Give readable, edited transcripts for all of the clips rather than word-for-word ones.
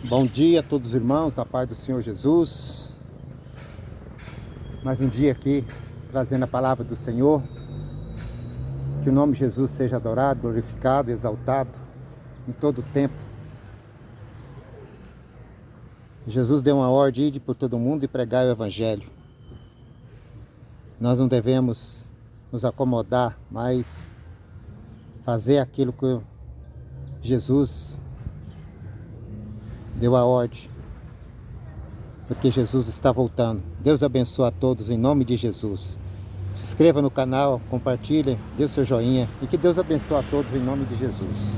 Bom dia a todos os irmãos, na paz do Senhor Jesus. Mais um dia aqui, trazendo a palavra do Senhor. Que o nome de Jesus seja adorado, glorificado, exaltado em todo o tempo. Jesus deu uma ordem de ir por todo mundo e pregar o Evangelho. Nós não devemos nos acomodar, mas fazer aquilo que Jesus deu a ordem. Porque Jesus está voltando. Deus abençoe a todos em nome de Jesus. Se inscreva no canal, compartilhe, dê o seu joinha e que Deus abençoe a todos em nome de Jesus.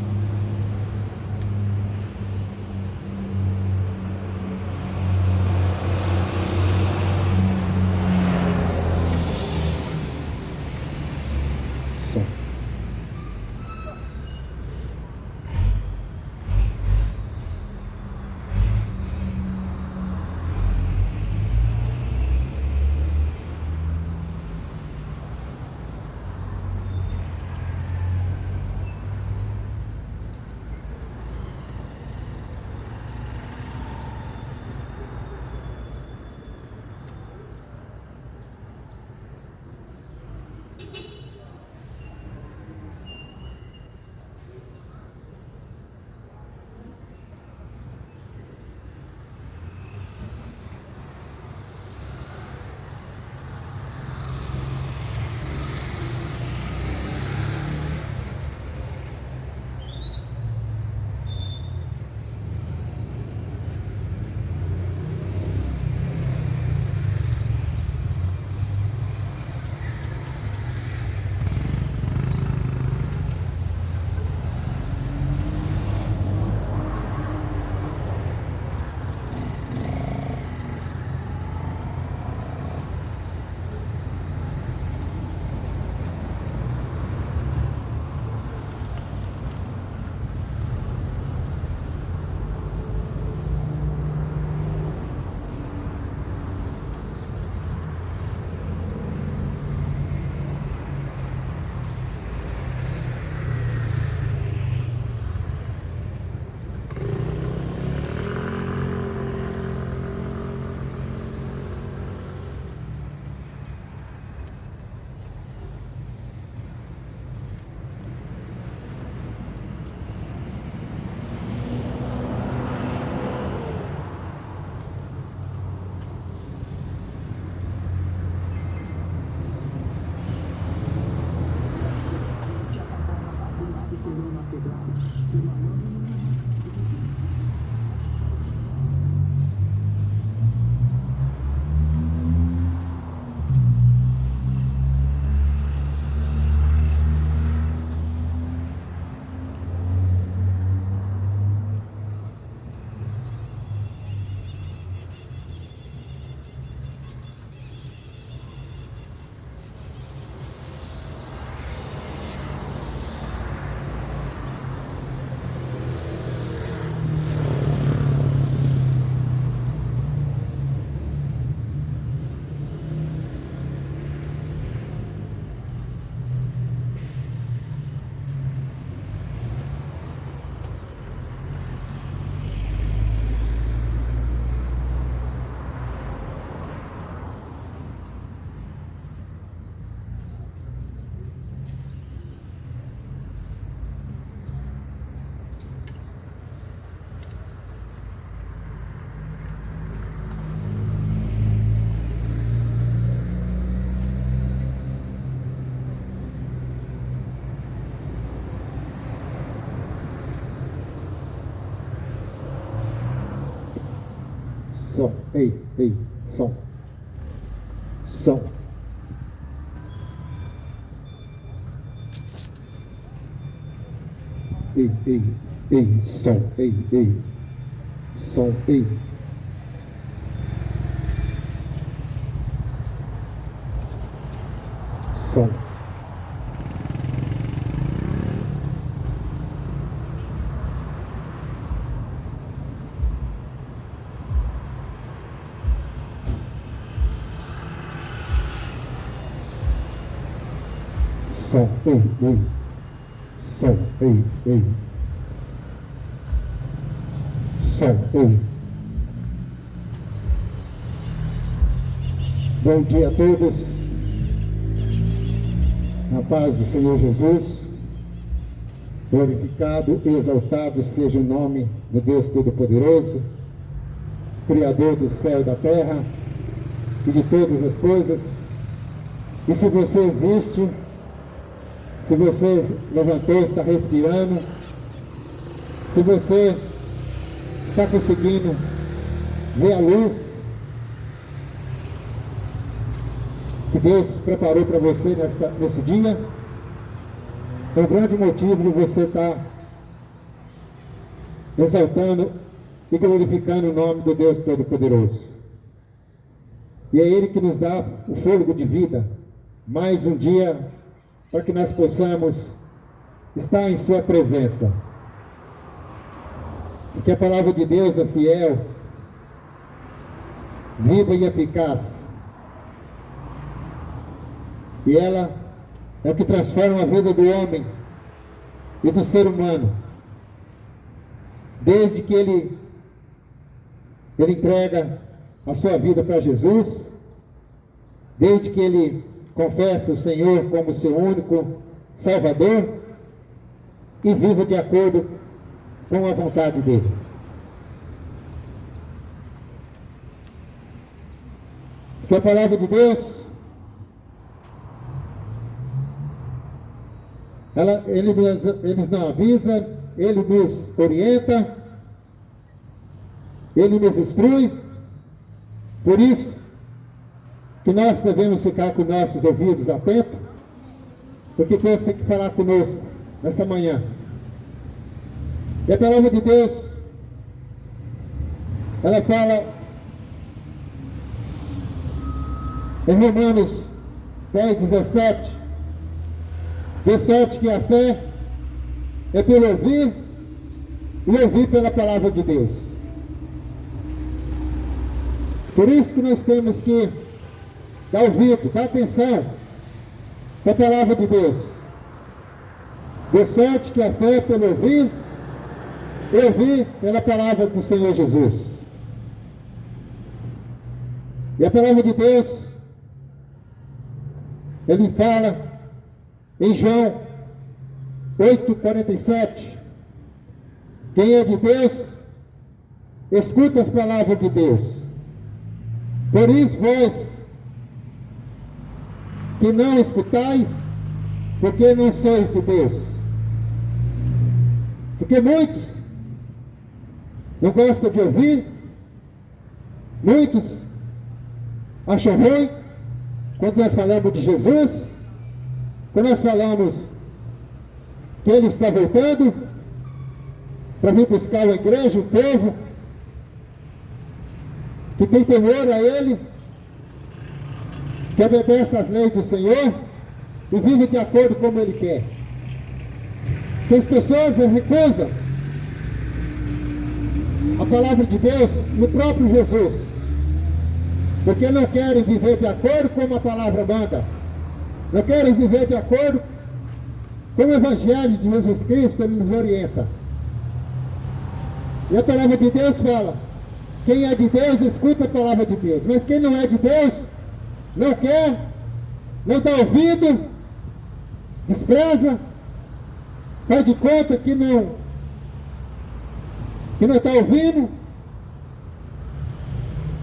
Som, ei, som, som. Som, som, som. Som, som, som. Bom dia a todos. Na paz do Senhor Jesus. Glorificado e exaltado seja o nome do Deus Todo-Poderoso, Criador do céu e da terra e de todas as coisas. E se você existe, se você levantou, está respirando, se você está conseguindo ver a luz que Deus preparou para você nesse dia, é um grande motivo de você estar exaltando e glorificando o nome do Deus Todo-Poderoso. E é Ele que nos dá o fôlego de vida, mais um dia, para que nós possamos estar em Sua presença. Porque a palavra de Deus é fiel, viva e eficaz. E ela é o que transforma a vida do homem e do ser humano. Desde que ele entrega a sua vida para Jesus, desde que ele confessa o Senhor como seu único Salvador e viva de acordo com a vontade dele. Porque a palavra de Deus, ele nos avisa, ele nos orienta, ele nos instrui. Por isso que nós devemos ficar com nossos ouvidos atentos, porque Deus tem que falar conosco nessa manhã. E a palavra de Deus, ela fala em Romanos 10:17, de sorte que a fé é pelo ouvir e ouvir pela palavra de Deus. Por isso que nós temos que dar ouvido, dar atenção para a palavra de Deus. De sorte que a fé é pelo ouvir e ouvir pela palavra do Senhor Jesus. E a palavra de Deus, ele fala em João 8:47, quem é de Deus, escuta as palavras de Deus. Por isso vós que não escutais, porque não sois de Deus. Porque muitos não gostam de ouvir, muitos acham ruim quando nós falamos de Jesus, quando nós falamos que Ele está voltando para vir buscar a igreja, o povo que tem temor a Ele, que obedece às leis do Senhor e vive de acordo como Ele quer. Que as pessoas recusam a palavra de Deus no próprio Jesus, porque não querem viver de acordo como a palavra manda, não querem viver de acordo com o Evangelho de Jesus Cristo. Ele nos orienta. E a palavra de Deus fala, quem é de Deus escuta a palavra de Deus, mas quem não é de Deus não quer, não dá ouvido, despreza, faz de conta que não está ouvindo.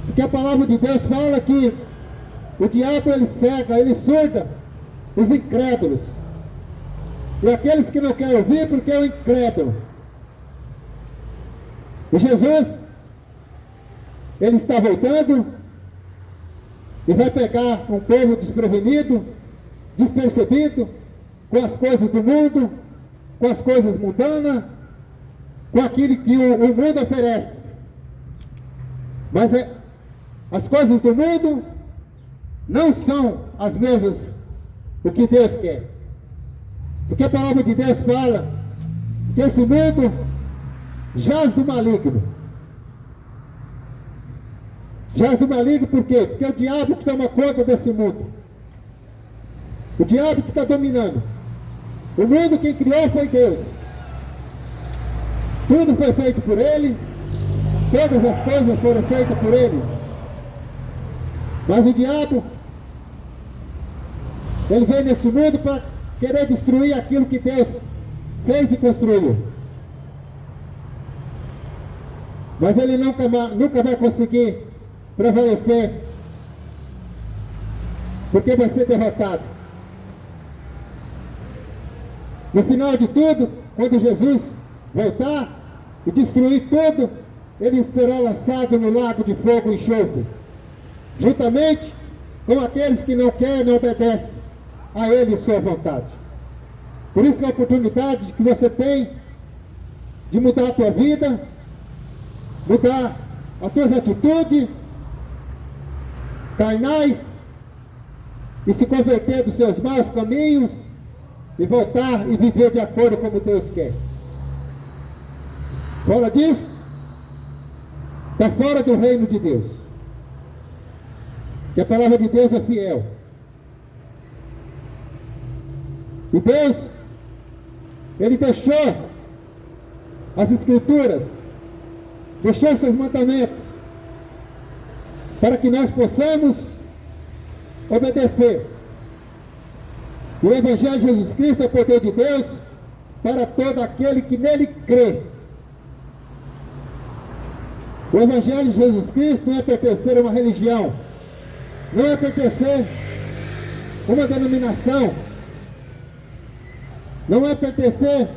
Porque a palavra de Deus fala que o diabo ele cega, ele surda os incrédulos, e aqueles que não querem ouvir porque é o incrédulo. E Jesus, ele está voltando e vai pegar um povo desprevenido, despercebido, com as coisas do mundo, com as coisas mundanas, com aquilo que o mundo oferece. Mas as coisas do mundo não são as mesmas o que Deus quer. Porque a palavra de Deus fala que esse mundo jaz do maligno. Jaz do maligno por quê? Porque é o diabo que toma conta desse mundo. O diabo que está dominando. O mundo quem criou foi Deus. Tudo foi feito por Ele. Todas as coisas foram feitas por Ele. Mas o diabo, ele veio nesse mundo para querer destruir aquilo que Deus fez e construiu. Mas ele nunca vai conseguir prevalecer, porque vai ser derrotado. No final de tudo, quando Jesus voltar e destruir tudo, ele será lançado no lago de fogo e enxofre, juntamente com aqueles que não querem, não obedecem a ele e sua vontade. Por isso que a oportunidade que você tem de mudar a tua vida, mudar as tuas atitudes carnais e se converter dos seus maus caminhos e voltar e viver de acordo como Deus quer. Fora disso, está fora do reino de Deus. Que a palavra de Deus é fiel. E Deus, Ele deixou as Escrituras, deixou seus mandamentos, para que nós possamos obedecer. E o Evangelho de Jesus Cristo é o poder de Deus para todo aquele que nele crê. O Evangelho de Jesus Cristo não é pertencer a uma religião, não é pertencer a uma denominação, não é pertencer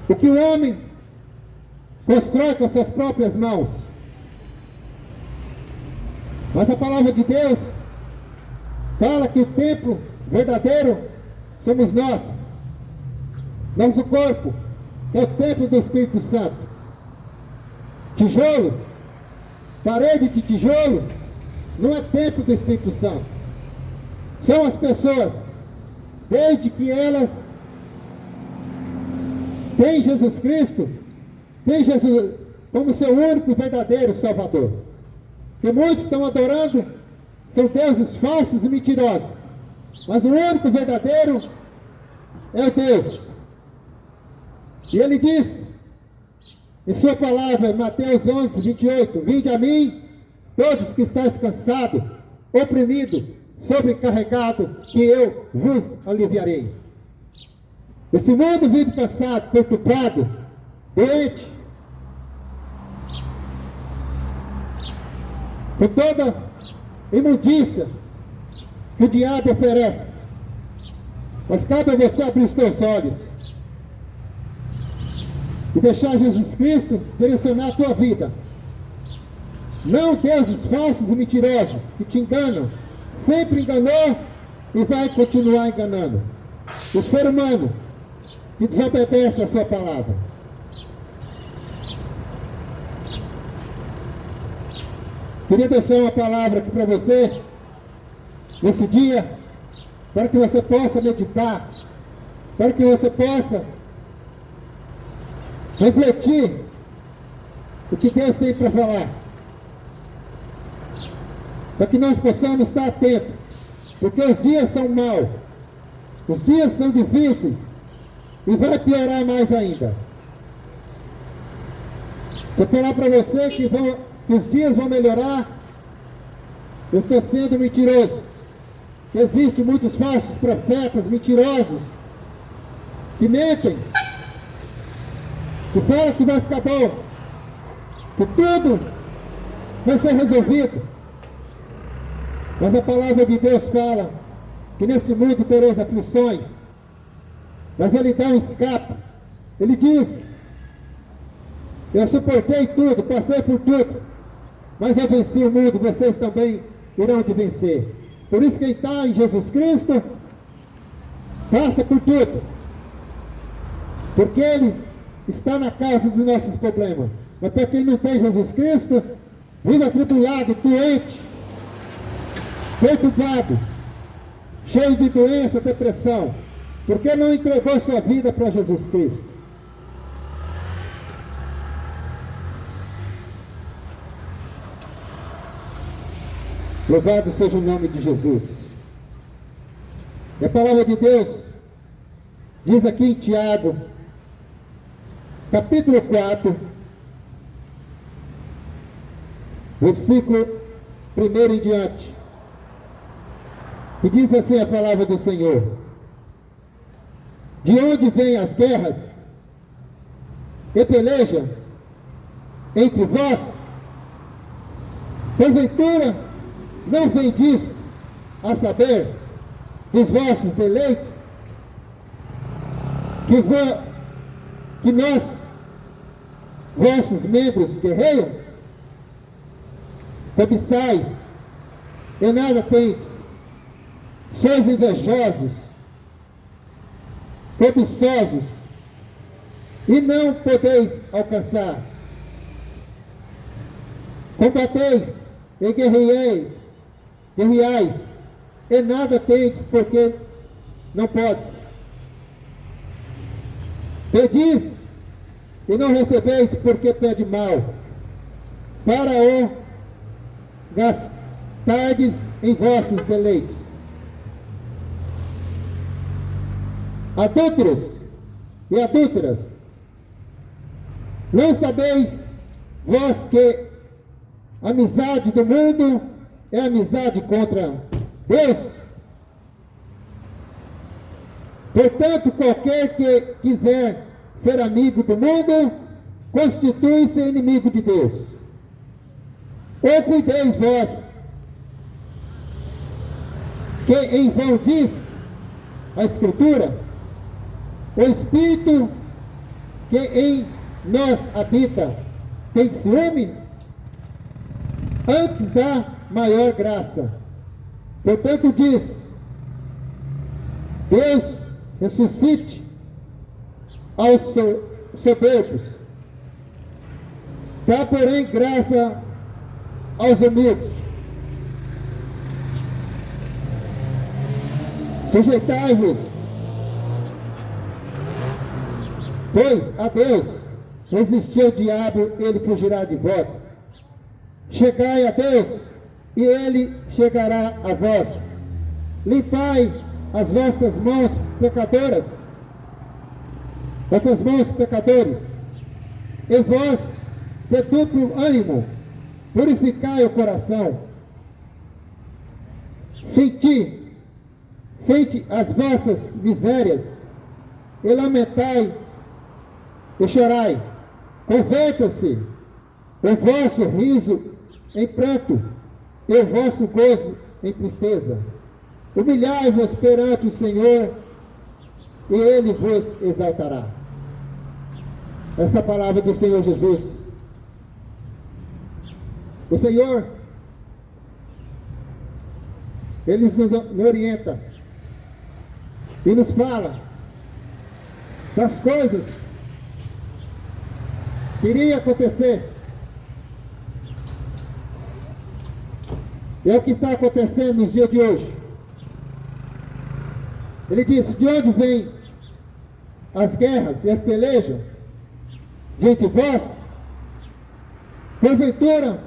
o que o homem constrói com suas próprias mãos. Mas a palavra de Deus fala que o templo verdadeiro somos nós, nosso corpo, é o templo do Espírito Santo. Tijolo, parede de tijolo, não é templo do Espírito Santo. São as pessoas, desde que elas têm Jesus Cristo, têm Jesus como seu único e verdadeiro Salvador. Que muitos estão adorando são deuses falsos e mentirosos, mas o único verdadeiro é o Deus. E ele diz em sua palavra, Mateus 11, 28, vinde a mim, todos que estáis cansados, oprimidos, sobrecarregados, que eu vos aliviarei. Esse mundo vive cansado, perturbado, doente, com toda imundícia que o diabo oferece. Mas cabe a você abrir os teus olhos e deixar Jesus Cristo direcionar a tua vida. Não deuses falsos e mentirosos que te enganam, sempre enganou e vai continuar enganando o ser humano que desobedece a sua palavra. Queria deixar uma palavra aqui para você, nesse dia, para que você possa meditar, para que você possa refletir o que Deus tem para falar, para que nós possamos estar atentos, porque os dias são maus, os dias são difíceis, e vai piorar mais ainda. Vou falar para você que os dias vão melhorar. Eu estou sendo mentiroso. Existem muitos falsos profetas mentirosos que mentem, que falam que vai ficar bom, que tudo vai ser resolvido. Mas a palavra de Deus fala que nesse mundo tereis aflições, mas Ele dá um escape. Ele diz: eu suportei tudo, passei por tudo, mas eu venci o mundo, vocês também irão te vencer. Por isso quem está em Jesus Cristo, passa por tudo, porque Ele está na causa dos nossos problemas. Mas para quem não tem Jesus Cristo, vive atribulado, doente, perturbado, cheio de doença, depressão, porque não entregou sua vida para Jesus Cristo. Louvado seja o nome de Jesus. E a palavra de Deus diz aqui em Tiago, capítulo 4, versículo 1 em diante, que diz assim a palavra do Senhor: de onde vêm as guerras e peleja entre vós? Porventura não vem disso a saber dos vossos deleites, que nós, vossos membros, guerreiam? Cobiçais e nada tendes, sois invejosos, cobiçosos, e não podeis alcançar. Combateis e guerreais, e nada tendes, porque não podes. Pedis e não recebeis, porque pede mal, para o gastardes em vossos deleites. Adúlteros e adúlteras, não sabeis vós que a amizade do mundo é amizade contra Deus? Portanto, qualquer que quiser ser amigo do mundo, constitui-se inimigo de Deus. Ou cuideis vós, que em vão diz a Escritura: o Espírito que em nós habita tem ciúme? Antes da maior graça. Portanto diz: Deus ressuscite aos soberbos, dá porém graça aos humildes. Sujeitai-vos, pois, a Deus. Resistir ao diabo, ele fugirá de vós. Chegai a Deus, e ele chegará a vós. Limpai as vossas mãos pecadoras, vossas mãos pecadores, e vós de duplo ânimo, purificai o coração. Sente as vossas misérias, e lamentai e chorai. Converta-se o vosso riso em pranto, e o vosso gozo em tristeza. Humilhai-vos perante o Senhor, e Ele vos exaltará. Essa palavra do Senhor Jesus. O Senhor, Ele nos orienta e nos fala das coisas que iriam acontecer. É o que está acontecendo nos dias de hoje. Ele disse: de onde vêm as guerras e as pelejas diante de vós? Porventura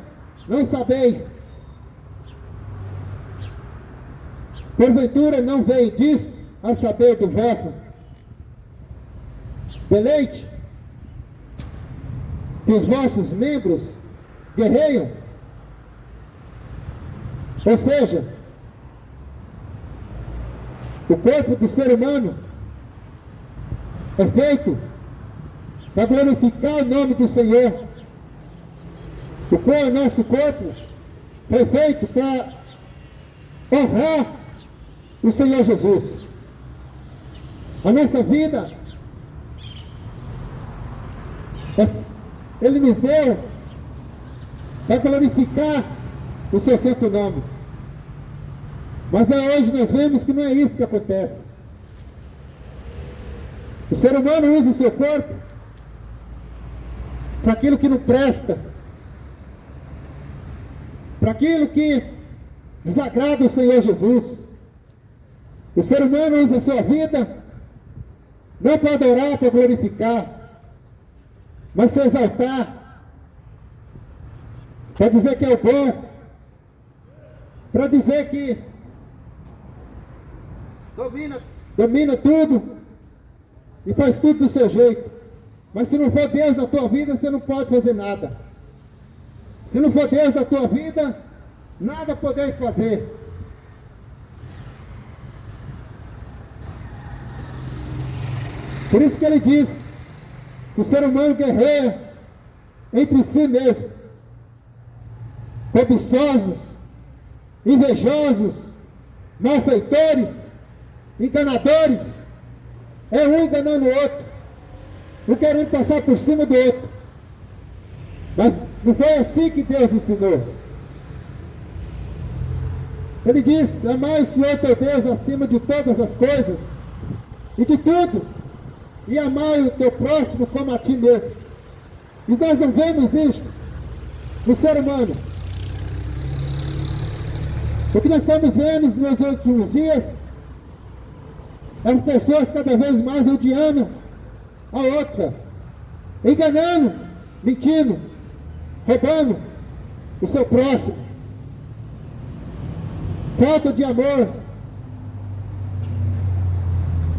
não sabeis? Porventura não vem disso a saber dos vossos deleite? Que os vossos membros guerreiam? Ou seja, o corpo do ser humano é feito para glorificar o nome do Senhor. O nosso corpo foi feito para honrar o Senhor Jesus. A nossa vida, Ele nos deu para glorificar o seu santo nome. Mas hoje nós vemos que não é isso que acontece. O ser humano usa o seu corpo para aquilo que não presta, para aquilo que desagrada o Senhor Jesus. O ser humano usa a sua vida não para adorar, para glorificar, mas para exaltar, para dizer que é o bom, para dizer que domina tudo e faz tudo do seu jeito. Mas se não for Deus na tua vida, você não pode fazer nada. Se não for Deus da tua vida, nada podeis fazer. Por isso que ele diz que o ser humano guerreia entre si mesmo, cobiçosos, invejosos, malfeitores, enganadores, é um enganando o outro, um querendo passar por cima do outro. Mas não foi assim que Deus ensinou. Ele diz: amai o Senhor teu Deus acima de todas as coisas e de tudo, e amai o teu próximo como a ti mesmo. E nós não vemos isto no ser humano. O que nós estamos vendo nos últimos dias é as pessoas cada vez mais odiando a outra, enganando, mentindo, roubando o seu próximo. Falta de amor.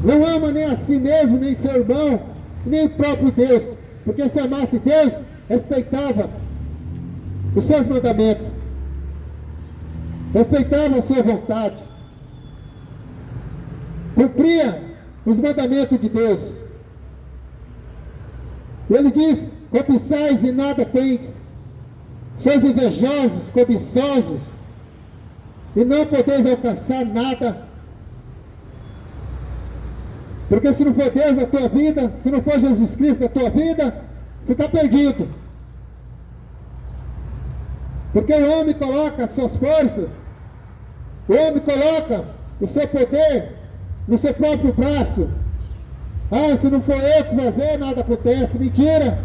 Não ama nem a si mesmo, nem seu irmão, nem o próprio Deus. Porque se amasse Deus, respeitava os seus mandamentos, respeitava a sua vontade, cumpria os mandamentos de Deus. Ele diz: cobiçais e nada tendes, sois invejosos, cobiçosos, e não podeis alcançar nada. Porque se não for Deus na tua vida, se não for Jesus Cristo na tua vida, você está perdido. Porque o homem coloca as suas forças, o homem coloca o seu poder no seu próprio braço. Ah, se não for eu que fazer, nada acontece. Mentira!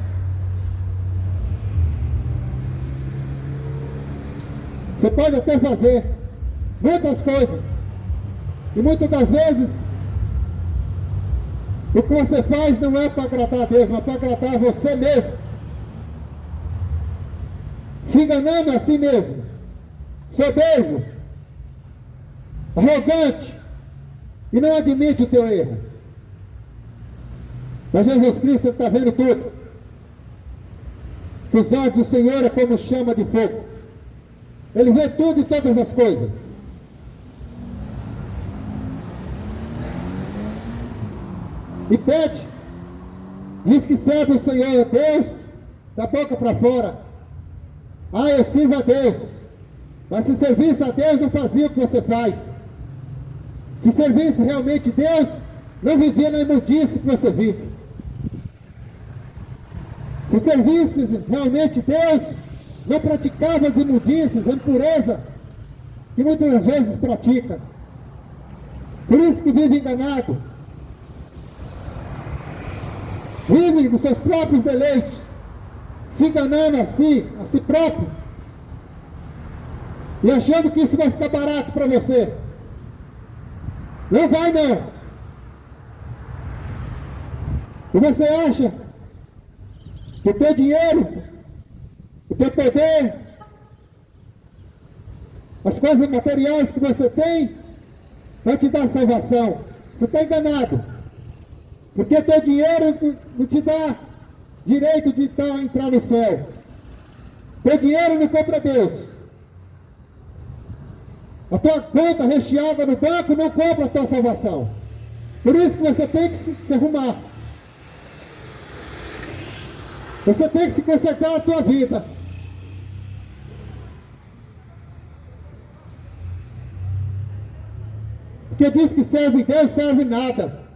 Você pode até fazer muitas coisas, e muitas das vezes o que você faz não é para agradar a Deus, mas para agradar você mesmo, se enganando a si mesmo, soberbo, arrogante, e não admite o teu erro. Mas Jesus Cristo está vendo tudo. Que os olhos do Senhor é como chama de fogo. Ele vê tudo e todas as coisas. E pede, diz que serve o Senhor Deus da boca para fora. Ah, eu sirvo a Deus. Mas se servisse a Deus, não fazia o que você faz. Se servisse realmente Deus, não vivia na imundice que você vive. Se servisse realmente Deus, não praticava as imundícias, a impureza que muitas vezes pratica. Por isso que vive enganado. Vive nos seus próprios deleites, se enganando a si próprio, e achando que isso vai ficar barato para você. Não vai não. E você acha que o teu dinheiro, o teu poder, as coisas materiais que você tem, vai te dar salvação. Você está enganado. Porque teu dinheiro não te dá direito de entrar no céu. Teu dinheiro não compra Deus. A tua conta recheada no banco não compra a tua salvação. Por isso que você tem que se arrumar. Você tem que se consertar a tua vida. Porque diz que serve Deus, serve nada.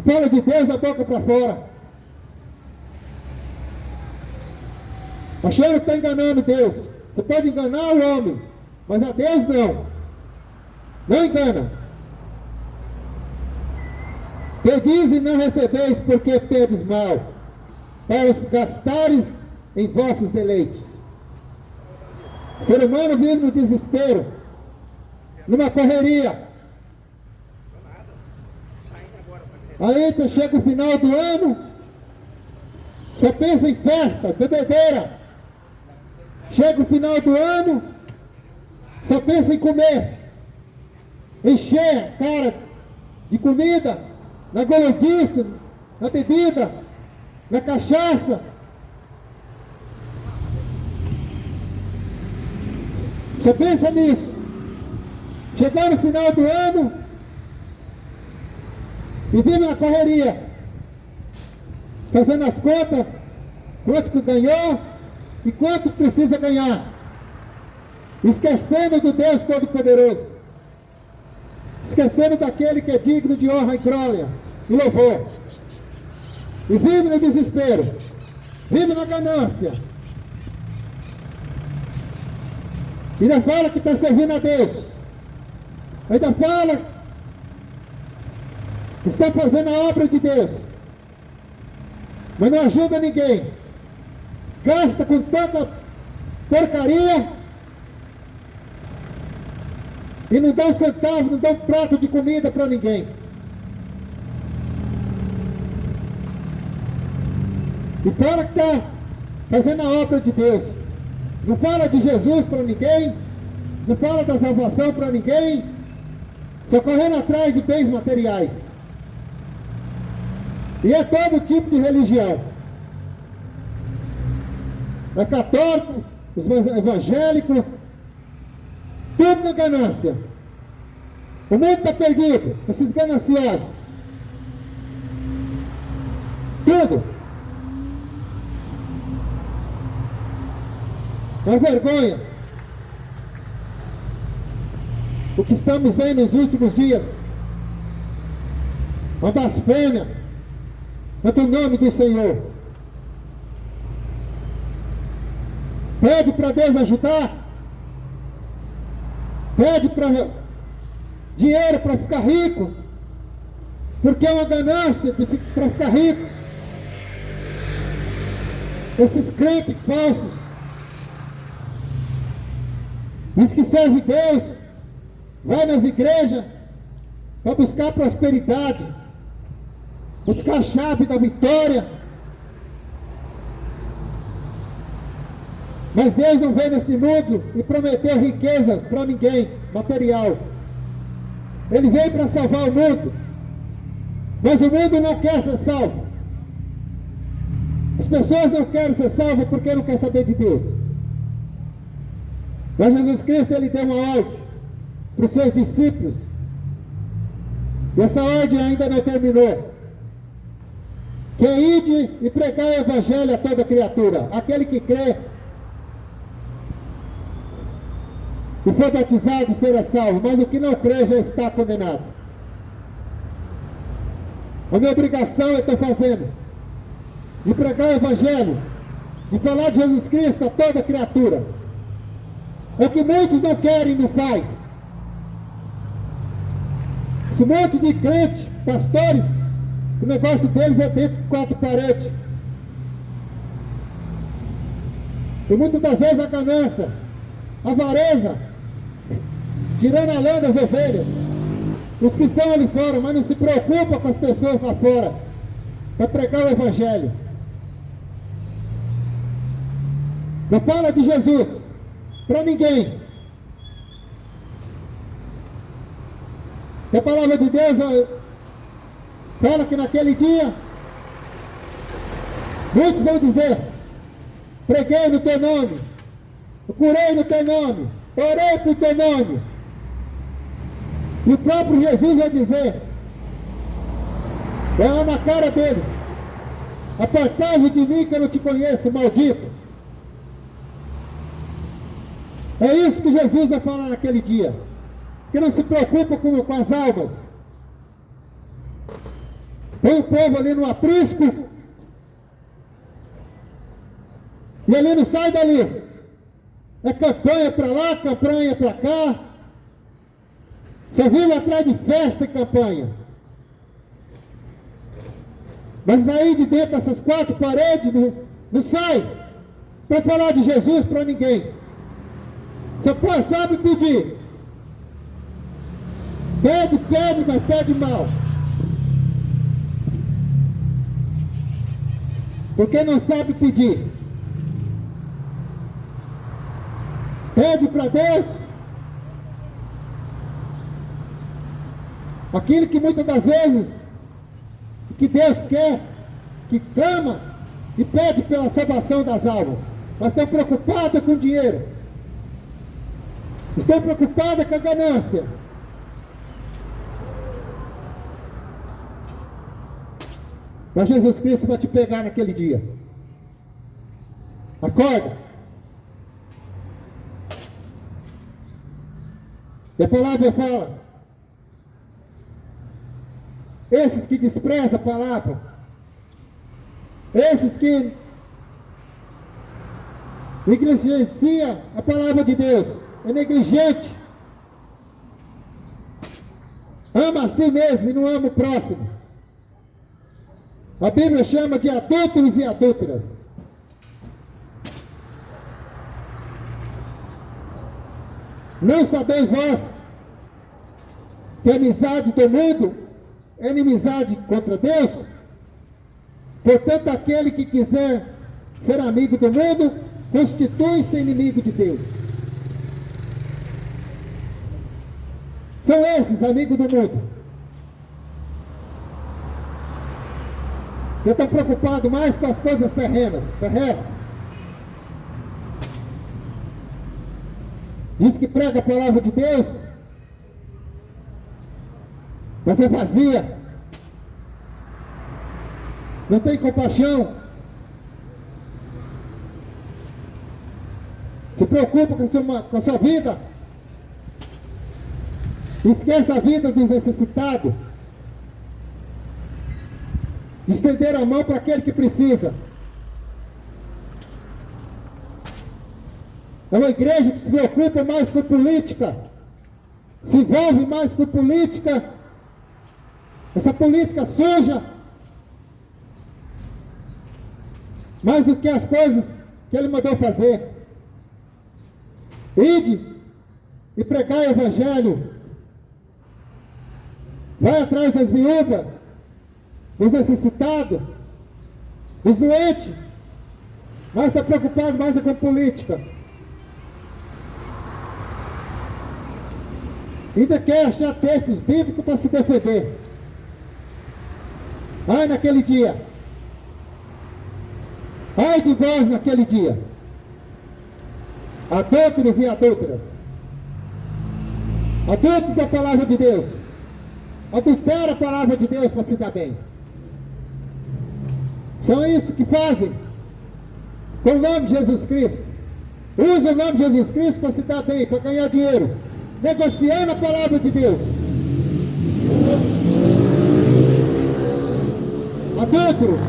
Fala de Deus da boca para fora. Achando que está enganando Deus. Você pode enganar o homem, mas a Deus não. Não engana. Pedis e não recebeis, porque pedes mal, para os gastares em vossos deleites. O ser humano vive no desespero, numa correria. Aí chega o final do ano, só pensa em festa, bebedeira. Chega o final do ano, só pensa em comer, encher a cara de comida, na golotice, na bebida, na cachaça. Você pensa nisso. Chegar no final do ano e vive na correria, fazendo as contas, quanto que ganhou e quanto precisa ganhar, esquecendo do Deus Todo-Poderoso, esquecendo daquele que é digno de honra e glória e louvor, e vive no desespero, vive na ganância, e ainda fala que está servindo a Deus, ainda fala que está fazendo a obra de Deus, mas não ajuda ninguém, gasta com tanta porcaria e não dá um centavo, não dá um prato de comida para ninguém. E fala que está fazendo a obra de Deus, não fala de Jesus para ninguém, não fala da salvação para ninguém, só correndo atrás de bens materiais. E é todo tipo de religião. É católico, os evangélicos, tudo na ganância. O mundo está perdido, esses gananciosos. Tudo. É uma vergonha. O que estamos vendo nos últimos dias. Uma blasfêmia contra o nome do Senhor. Pede para Deus ajudar. Pede para dinheiro para ficar rico. Porque é uma ganância para ficar rico. Esses crentes falsos. Diz que serve Deus. Vai nas igrejas para buscar prosperidade. Buscar a chave da vitória. Mas Deus não veio nesse mundo e prometeu riqueza para ninguém, material. Ele veio para salvar o mundo. Mas o mundo não quer ser salvo. As pessoas não querem ser salvas porque não querem saber de Deus. Mas Jesus Cristo, Ele deu uma ordem para os seus discípulos. E essa ordem ainda não terminou. Que é ide e pregar o evangelho a toda criatura. Aquele que crê e foi batizado será salvo, mas o que não crê já está condenado. A minha obrigação eu estou fazendo de pregar o evangelho, de falar de Jesus Cristo a toda criatura. É o que muitos não querem e não faz. Esse monte de crente, pastores, o negócio deles é dentro de 4 paredes. E muitas das vezes a ganância, a avareza, tirando a lã das ovelhas. Os que estão ali fora, mas não se preocupam com as pessoas lá fora, para pregar o evangelho. Não fala de Jesus para ninguém. A palavra de Deus fala que naquele dia muitos vão dizer: preguei no teu nome, curei no teu nome, orei por teu nome. E o próprio Jesus vai dizer, vai lá na cara deles: apartai-vos de mim que eu não te conheço, maldito. É isso que Jesus vai falar naquele dia. Que não se preocupa com as almas. Põe o povo ali no aprisco. E ali não sai dali. É campanha para lá, campanha para cá. Só vive atrás de festa e campanha. Mas aí de dentro dessas 4 paredes não sai para falar de Jesus para ninguém. Só sabe pedir. Pede, pede, mas pede mal. Porque não sabe pedir. Pede para Deus aquilo que muitas das vezes que Deus quer, que clama e pede pela salvação das almas, mas estão preocupados com dinheiro. Estou preocupada com a ganância. Mas Jesus Cristo vai te pegar naquele dia. Acorda. E a palavra fala: esses que desprezam a palavra, esses que negligenciam a palavra de Deus, é negligente, ama a si mesmo e não ama o próximo. A Bíblia chama de adúlteros e adúlteras. Não sabeis vós que a amizade do mundo é inimizade contra Deus? Portanto, aquele que quiser ser amigo do mundo, constitui-se inimigo de Deus. São esses amigos do mundo. Você está preocupado mais com as coisas terrestres. Diz que prega a palavra de Deus, mas é vazia. Não tem compaixão. Se preocupa com a sua vida. Esquece a vida dos necessitados. De estender a mão para aquele que precisa. É uma igreja que se preocupa mais com política. Se envolve mais com política. Essa política suja. Mais do que as coisas que ele mandou fazer. Ide e pregai o evangelho. Vai atrás das viúvas, dos necessitados, dos doentes. Mas está preocupado mais com política. Ainda quer achar textos bíblicos para se defender. Ai, naquele dia. Ai de vós naquele dia. Adúlteros e adúlteras. Adultos da palavra de Deus. Adultera a palavra de Deus para se dar bem. São isso que fazem com o nome de Jesus Cristo. Usa o nome de Jesus Cristo para se dar bem, para ganhar dinheiro. Negociando a palavra de Deus. Adúlteros.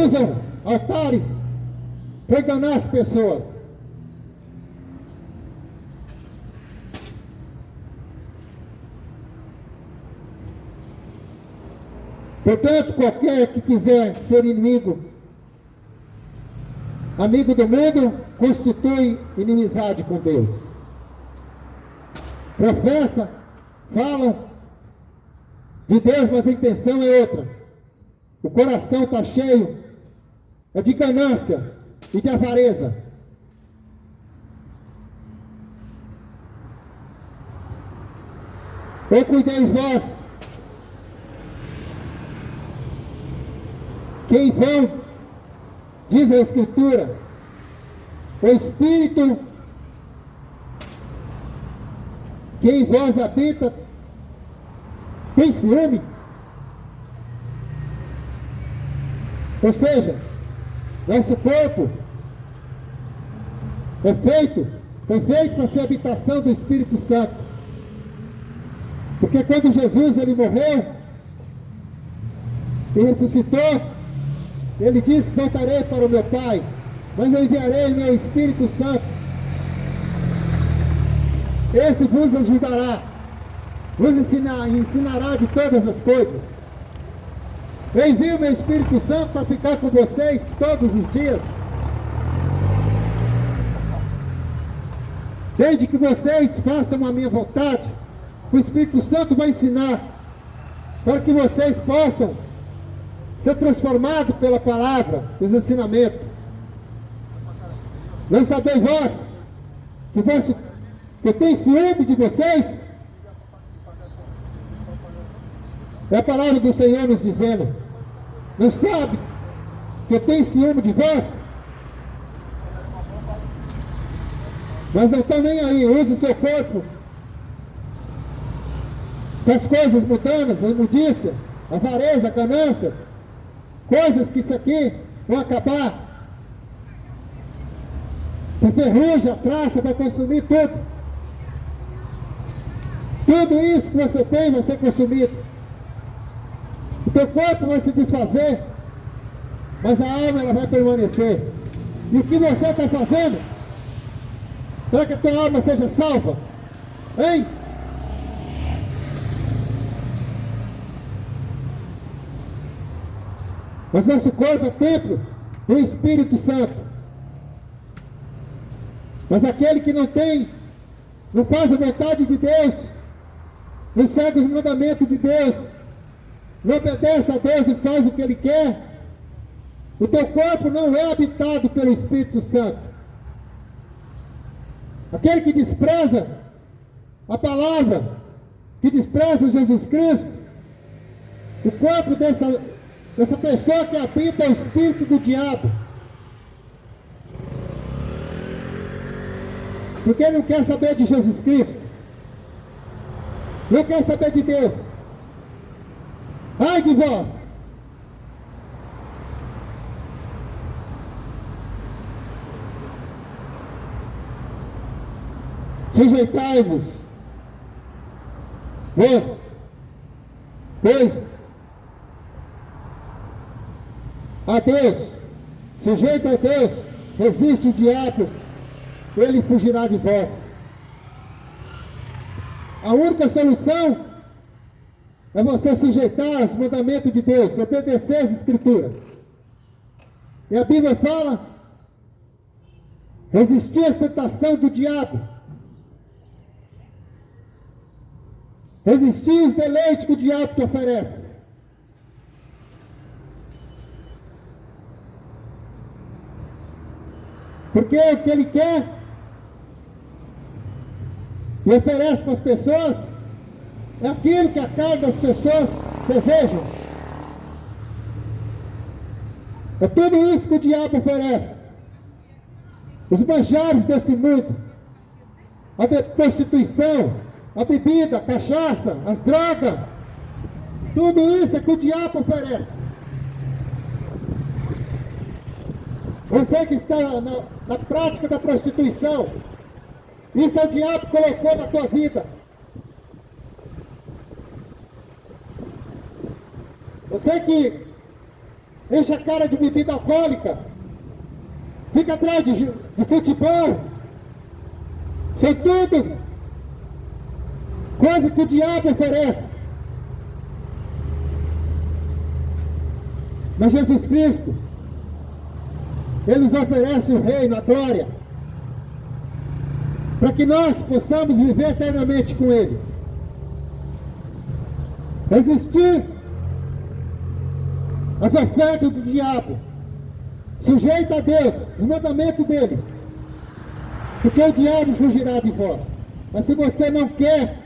Usam altares para enganar as pessoas. Portanto, qualquer que quiser ser inimigo, amigo do mundo, constitui inimizade com Deus. Professa, falam de Deus, mas a intenção é outra. O coração está cheio de ganância e de avareza. Ou cuideis vós, que em vão, diz a Escritura, o Espírito que em vós habita tem ciúme. Ou seja, nosso corpo foi feito para ser habitação do Espírito Santo. Porque quando Jesus ele morreu e ressuscitou, ele disse: voltarei para o meu Pai, mas eu enviarei o meu Espírito Santo. Esse vos ajudará, vos ensinará de todas as coisas. Eu envio o meu Espírito Santo para ficar com vocês todos os dias. Desde que vocês façam a minha vontade, o Espírito Santo vai ensinar para que vocês possam ser transformados pela palavra, os ensinamentos. Não sabeis vós que eu tenho ciúme de vocês? É a palavra do Senhor nos dizendo: não sabe que eu tenho ciúme de vós? Mas não estão nem aí, use o seu corpo com as coisas mundanas, a imundícia, a avareza, a ganância, coisas que isso aqui vão acabar. A ferrugem, a traça vai consumir tudo. Tudo isso que você tem vai ser consumido. O teu corpo vai se desfazer, mas a alma ela vai permanecer. E o que você está fazendo para que a tua alma seja salva? Hein? Mas nosso corpo é templo do Espírito Santo. Mas aquele que não faz a vontade de Deus, não segue os mandamentos de Deus, não obedece a Deus e faz o que Ele quer, o teu corpo não é habitado pelo Espírito Santo. Aquele que despreza a palavra, que despreza Jesus Cristo, o corpo dessa pessoa que habita é o espírito do diabo. Porque ele não quer saber de Jesus Cristo, não quer saber de Deus. Ai de vós! Sujeitai-vos, vós, pois, a Deus, sujeito a Deus, resiste o diabo, ele fugirá de vós. A única solução é você sujeitar os mandamentos de Deus, obedecer as Escrituras. E a Bíblia fala, resistir à tentação do diabo, resistir os deleites que o diabo te oferece. Porque o que ele quer e oferece para as pessoas é aquilo que a carne das pessoas desejam. É tudo isso que o diabo oferece. Os manjares desse mundo, a prostituição, a bebida, a cachaça, as drogas, tudo isso é que o diabo oferece. Você que está na prática da prostituição, isso é o diabo que colocou na tua vida. Você que enche a cara de bebida alcoólica, fica atrás de futebol, são tudo coisa que o diabo oferece. Mas Jesus Cristo, Ele nos oferece o reino, a glória, para que nós possamos viver eternamente com Ele. Resistir às ofertas do diabo, sujeito a Deus, os mandamentos dEle, porque o diabo fugirá de vós. Mas se você não quer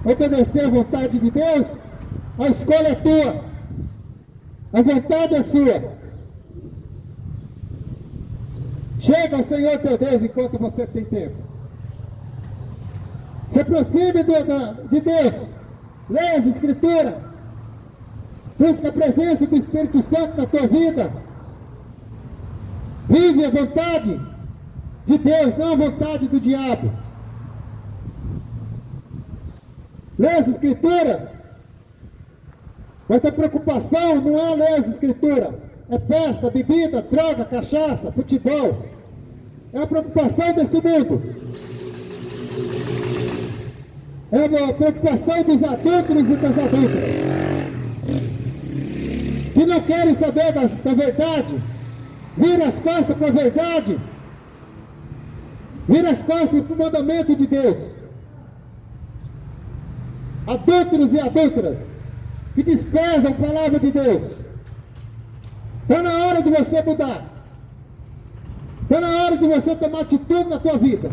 obedecer à vontade de Deus, a escolha é tua, a vontade é sua. Chega ao Senhor teu Deus enquanto você tem tempo. Se aproxime de Deus. Leia as Escrituras. Busque a presença do Espírito Santo na tua vida. Vive a vontade de Deus, não a vontade do diabo. Leia as Escrituras. Mas a preocupação não é ler as Escrituras. É festa, bebida, droga, cachaça, futebol. É a preocupação desse mundo. É a preocupação dos adúlteros e das adúlteras, que não querem saber da verdade. Vira as costas para a verdade. Vira as costas para o mandamento de Deus. Adúlteros e adúlteras, que desprezam a palavra de Deus. Está na hora de você mudar. Está na hora de você tomar atitude na tua vida.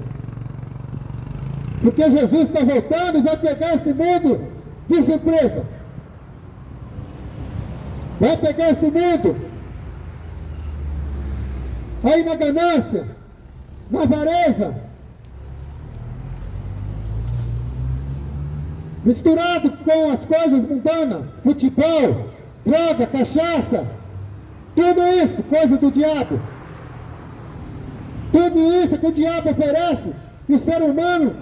Porque Jesus está voltando e vai pegar esse mundo de surpresa. Vai pegar esse mundo aí na ganância, na avareza, misturado com as coisas mundanas, futebol, droga, cachaça, tudo isso, coisa do diabo. Tudo isso que o diabo oferece, e o ser humano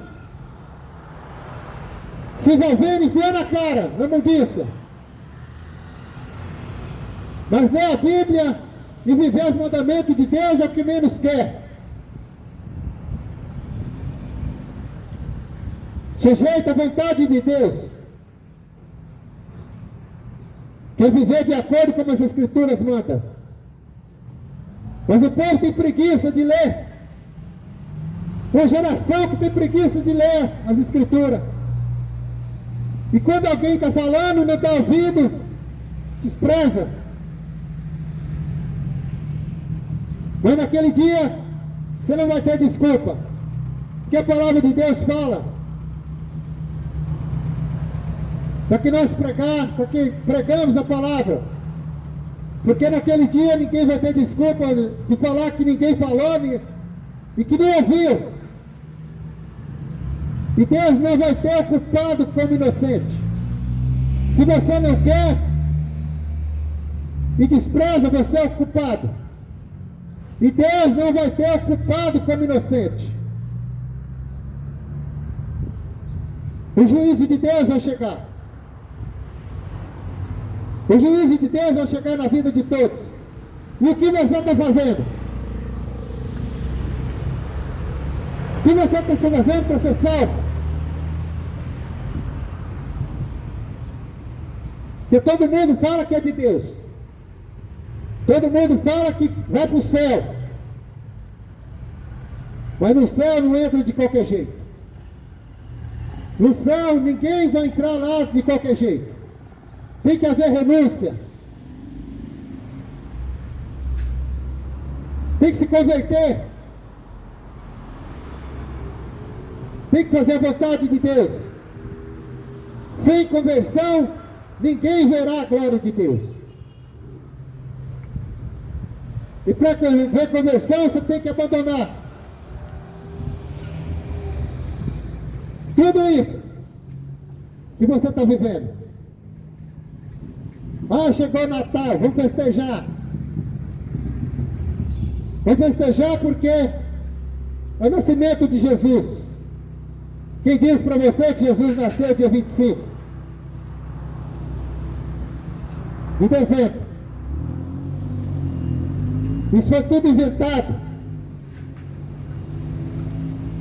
se envolvendo e enfiando a cara na mundiça. Mas ler a Bíblia e viver os mandamentos de Deus é o que menos quer. Sujeito à vontade de Deus. Quer viver de acordo com as Escrituras mandam. Mas o povo tem preguiça de ler. Uma geração que tem preguiça de ler as Escrituras. E quando alguém está falando, não está ouvindo, despreza. Mas naquele dia, você não vai ter desculpa. Porque a palavra de Deus fala. Para que nós pregamos a palavra. Porque naquele dia ninguém vai ter desculpa de falar que ninguém falou e que não ouviu. E Deus não vai ter o culpado como inocente. Se você não quer e despreza, você é o culpado. E Deus não vai ter o culpado como inocente. O juízo de Deus vai chegar. O juízo de Deus vai chegar na vida de todos. E o que você está fazendo? O que você está fazendo para ser salvo? Porque todo mundo fala que é de Deus. Todo mundo fala que vai para o céu. Mas no céu não entra de qualquer jeito. No céu ninguém vai entrar lá de qualquer jeito. Tem que haver renúncia. Tem que se converter. Tem que fazer a vontade de Deus. Sem conversão, ninguém verá a glória de Deus. E para ver conversão, você tem que abandonar tudo isso que você está vivendo. Ah, chegou o Natal, vamos festejar. Vamos festejar porque é o nascimento de Jesus. Quem diz para você que Jesus nasceu dia 25 de dezembro? Isso foi tudo inventado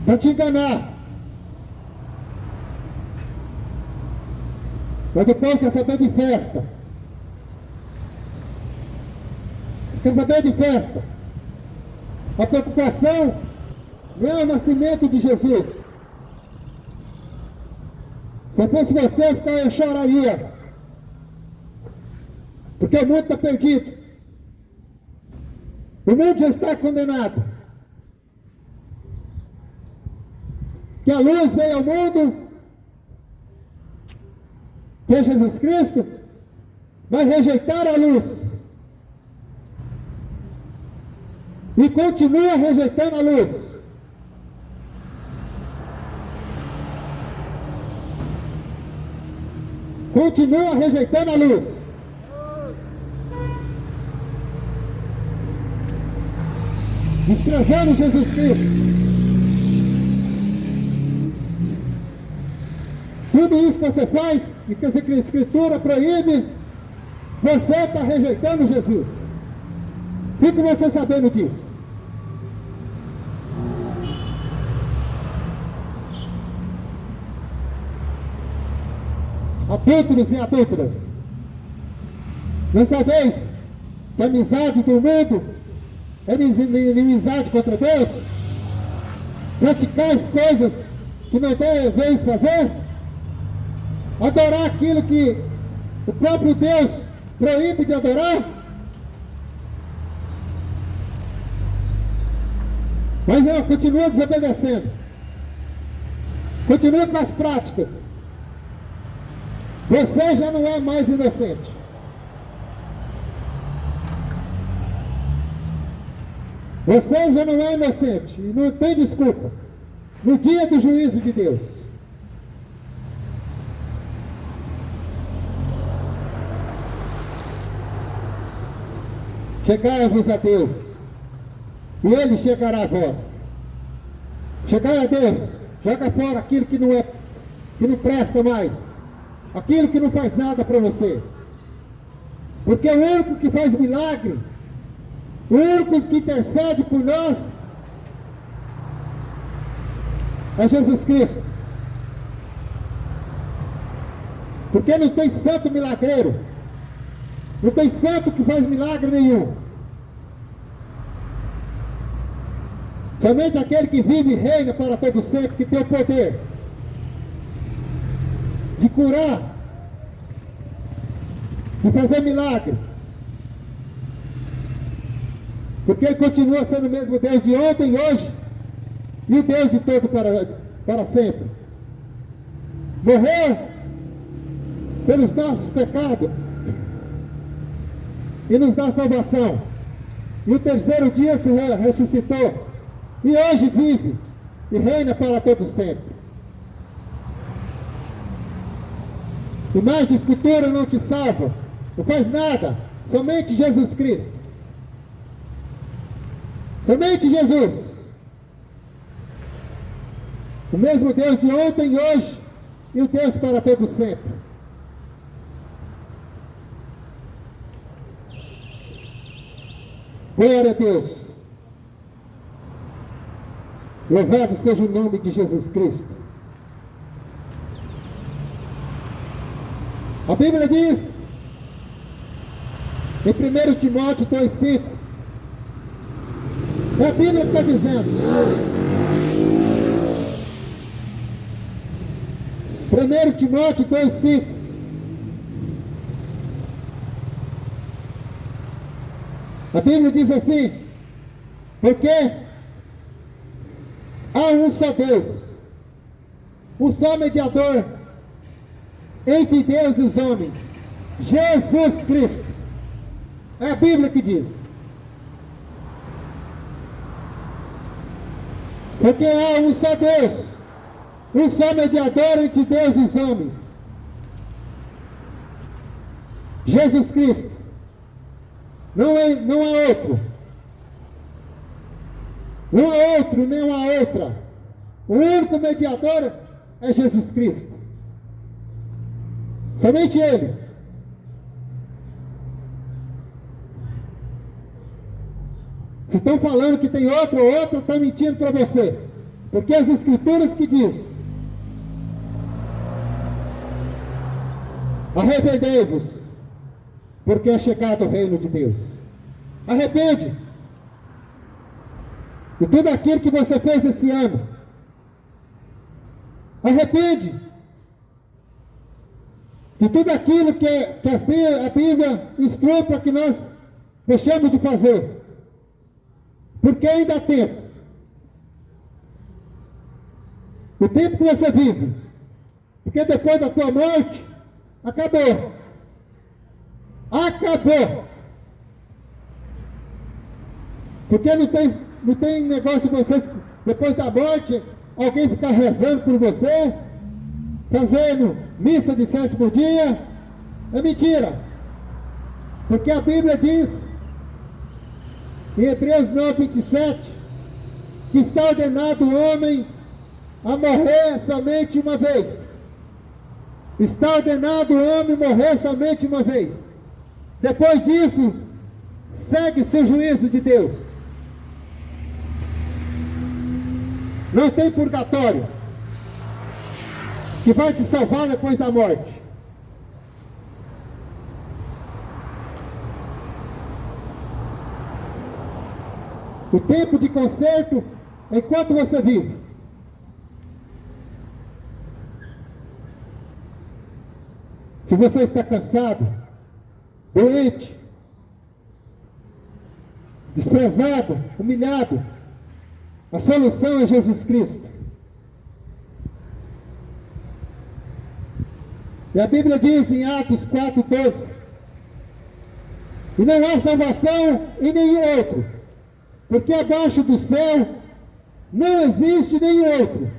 para te enganar. Mas o povo quer saber de festa. Quer saber de festa? A preocupação não é o nascimento de Jesus. Se eu fosse você, eu choraria. Porque o mundo está perdido. O mundo já está condenado. Que a luz veio ao mundo, que é Jesus Cristo, vai rejeitar a luz. E continua rejeitando a luz. Continua rejeitando a luz. Desprezando Jesus Cristo. Tudo isso que você faz e que a Escritura proíbe, você está rejeitando Jesus. Fique você sabendo disso. Adúlteros e adúlteras, não sabeis que a amizade do mundo é inimizade contra Deus? Praticar as coisas que não deveis fazer? Adorar aquilo que o próprio Deus proíbe de adorar? Mas não, continua desobedecendo. Continua com as práticas. Você já não é mais inocente. Você já não é inocente. E não tem desculpa. No dia do juízo de Deus. Chegai-vos a Deus, e Ele chegará a vós. Chegai a Deus, joga fora aquilo que não presta mais, aquilo que não faz nada para você. Porque o único que faz milagre, o único que intercede por nós, é Jesus Cristo. Porque não tem santo milagreiro, não tem santo que faz milagre nenhum. Somente aquele que vive e reina para todo sempre, que tem o poder de curar, de fazer milagre. Porque Ele continua sendo o mesmo Deus de ontem e hoje, e o Deus de todo para sempre. Morreu pelos nossos pecados e nos dá salvação. E o terceiro dia se ressuscitou, e hoje vive e reina para todo sempre. Imagem de escultura não te salva, não faz nada, somente Jesus Cristo. Somente Jesus. O mesmo Deus de ontem e hoje, e o Deus para todo sempre. Glória a Deus. Louvado seja o nome de Jesus Cristo. A Bíblia diz, em 1 Timóteo 2,5, é a Bíblia que está dizendo. 1 Timóteo 2,5. A Bíblia diz assim: porque há um só Deus, um só mediador entre Deus e os homens, Jesus Cristo. É a Bíblia que diz. Porque há um só Deus, um só mediador entre Deus e os homens, Jesus Cristo. Não há outro. Não há outro, nem há outra. O único mediador é Jesus Cristo. Somente Ele. Se estão falando que tem outro ou outra, estão mentindo para você. Porque as Escrituras que diz: arrependei-vos, porque é chegado o reino de Deus. Arrepende de tudo aquilo que você fez esse ano. Arrepende de tudo aquilo que a Bíblia instrui para que nós deixemos de fazer. Porque ainda há tempo. O tempo que você vive. Porque depois da tua morte, acabou. Acabou. Porque não tem negócio de você, depois da morte, alguém ficar rezando por você, fazendo missa de 7 dia. É mentira. Porque a Bíblia diz, em Hebreus 9:27, que está ordenado o homem a morrer somente uma vez. Está ordenado o homem morrer somente uma vez. Depois disso, segue-se o juízo de Deus. Não tem purgatório que vai te salvar depois da morte. O tempo de conserto é enquanto você vive. Se você está cansado, doente, desprezado, humilhado, a solução é Jesus Cristo. E a Bíblia diz em Atos 4:12: e não há salvação em nenhum outro, porque abaixo do céu não existe nenhum outro.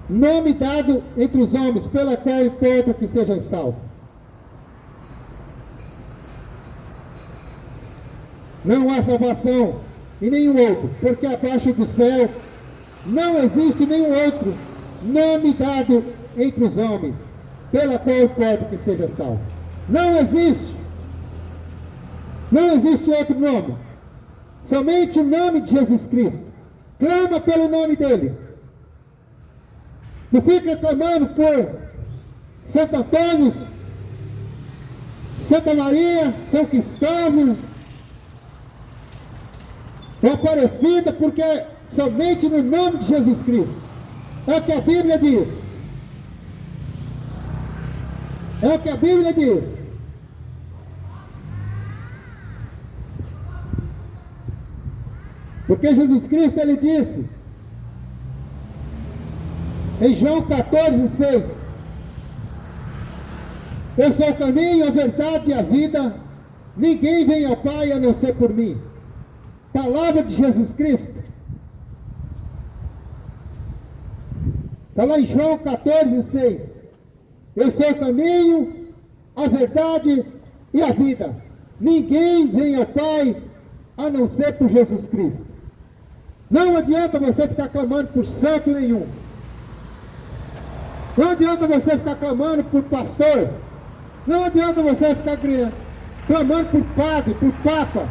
Nome dado entre os homens, pela qual importa que sejam salvos. Não há salvação em nenhum outro, porque abaixo do céu não existe nenhum outro nome dado entre os homens, pela qual pode que seja salvo. Não existe. Não existe outro nome. Somente o nome de Jesus Cristo. Clama pelo nome dele. Não fica clamando por Santo Antônio, Santa Maria, São Cristóvão, ou Aparecida, porque somente no nome de Jesus Cristo. É o que a Bíblia diz. É o que a Bíblia diz. Porque Jesus Cristo, ele disse, em João 14:6, eu sou o caminho, a verdade e a vida, ninguém vem ao Pai a não ser por mim. Palavra de Jesus Cristo. Está lá em João 14:6. Eu sou o caminho, a verdade e a vida. Ninguém vem ao Pai a não ser por Jesus Cristo. Não adianta você ficar clamando por santo nenhum. Não adianta você ficar clamando por pastor. Não adianta você ficar clamando por padre, por papa.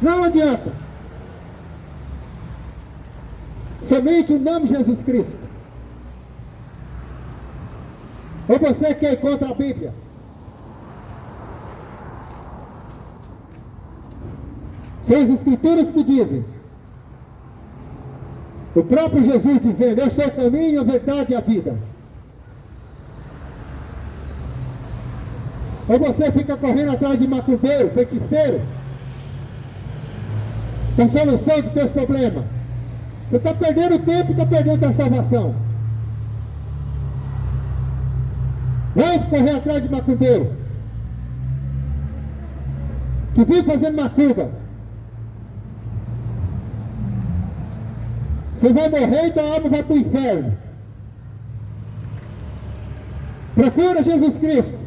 Não adianta. Somente o nome de Jesus Cristo. Ou você quer ir contra a Bíblia? São as Escrituras que dizem. O próprio Jesus dizendo, eu sou o caminho, a verdade e a vida. Ou você fica correndo atrás de macumbeiro, feiticeiro, com a solução dos teus problemas. Você está perdendo tempo e está perdendo a salvação. Vai correr atrás de macumbeiro, que vive fazendo macumba. Você vai morrer e tua alma vai para o inferno. Procura Jesus Cristo.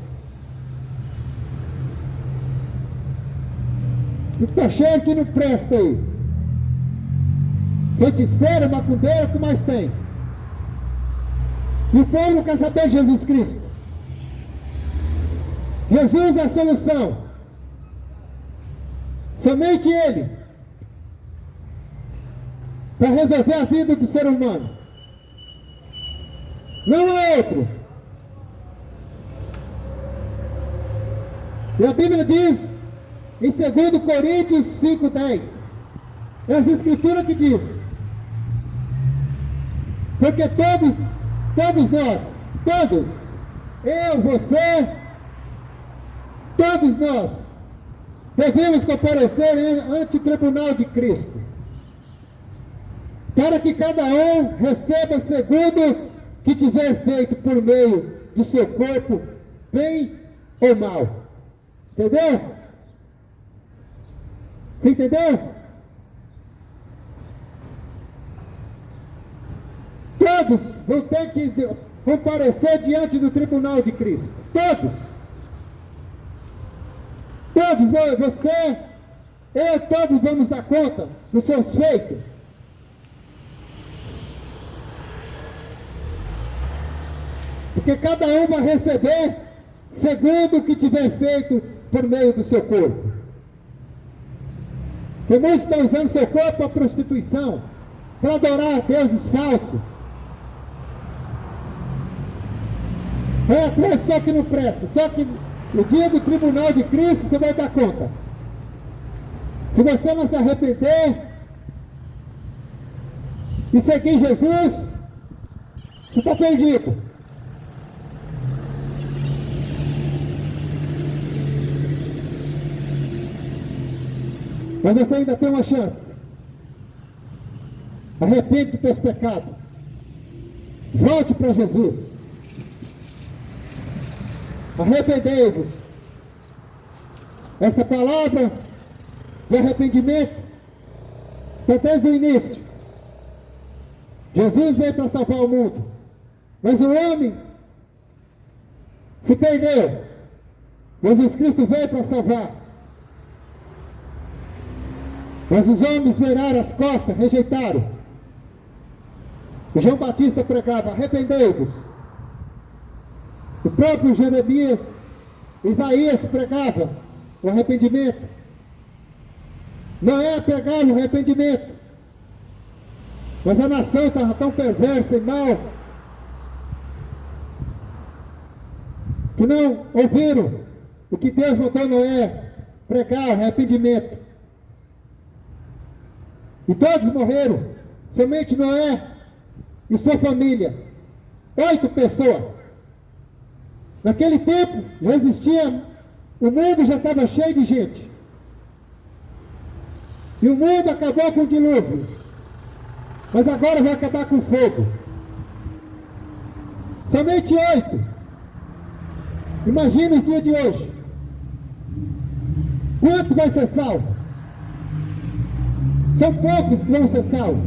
Está cheio que não presta aí. Feiticeiro, macumbeiro, o que mais tem? E o povo não quer saber de Jesus Cristo. Jesus é a solução. Somente Ele. Para resolver a vida do ser humano. Não há outro. E a Bíblia diz, em 2 Coríntios 5:10, é as Escrituras que diz, porque todos nós, eu, você, todos nós, devemos comparecer ante o tribunal de Cristo, para que cada um receba segundo que tiver feito por meio de seu corpo, bem ou mal. Entendeu? Você entendeu? Todos vão ter que comparecer diante do tribunal de Cristo. Todos. Todos, você, eu, todos vamos dar conta dos seus feitos. Porque cada um vai receber segundo o que tiver feito por meio do seu corpo. Porque muitos estão usando seu corpo para prostituição, para adorar deuses falsos. Vai atrás só que não presta, só que no dia do tribunal de Cristo você vai dar conta. Se você não se arrepender e seguir Jesus, você está perdido. Mas você ainda tem uma chance. Arrepende dos teus pecados. Volte para Jesus. Arrependei-vos. Essa palavra de arrependimento está desde o início. Jesus veio para salvar o mundo. Mas o homem se perdeu. Jesus Cristo veio para salvar. Mas os homens viraram as costas, rejeitaram. O João Batista pregava: arrependei-vos. O próprio Jeremias, Isaías pregava o arrependimento. Noé pregava o arrependimento. Mas a nação estava tão perversa e mal que não ouviram o que Deus mandou Noé pregar, o arrependimento. E todos morreram. Somente Noé e sua família. 8 pessoas. Naquele tempo já existia, o mundo já estava cheio de gente. E o mundo acabou com o dilúvio. Mas agora vai acabar com o fogo. Somente 8. Imagina os dias de hoje. Quanto vai ser salvo? São poucos que vão ser salvos.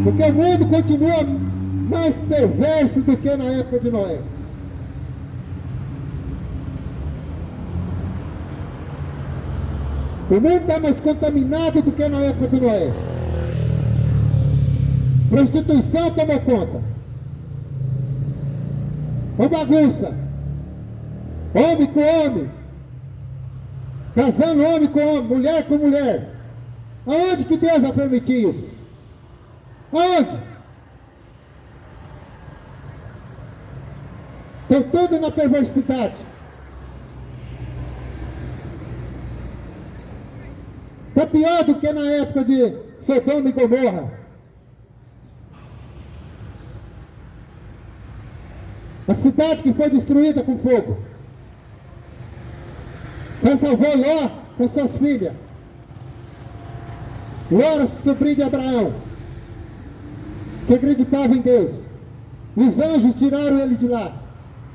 Porque o mundo continua mais perverso do que na época de Noé. O mundo está mais contaminado do que na época de Noé. Prostituição tomou conta. Uma bagunça. Homem com homem. Casando homem com homem, mulher com mulher. Aonde que Deus vai permitir isso? Aonde? Estão tudo na perversidade. Está pior do que na época de Sodoma e Gomorra. A cidade que foi destruída com fogo. Foi salvou Ló com suas filhas. Ló era sobrinho de Abraão, que acreditava em Deus. Os anjos tiraram ele de lá.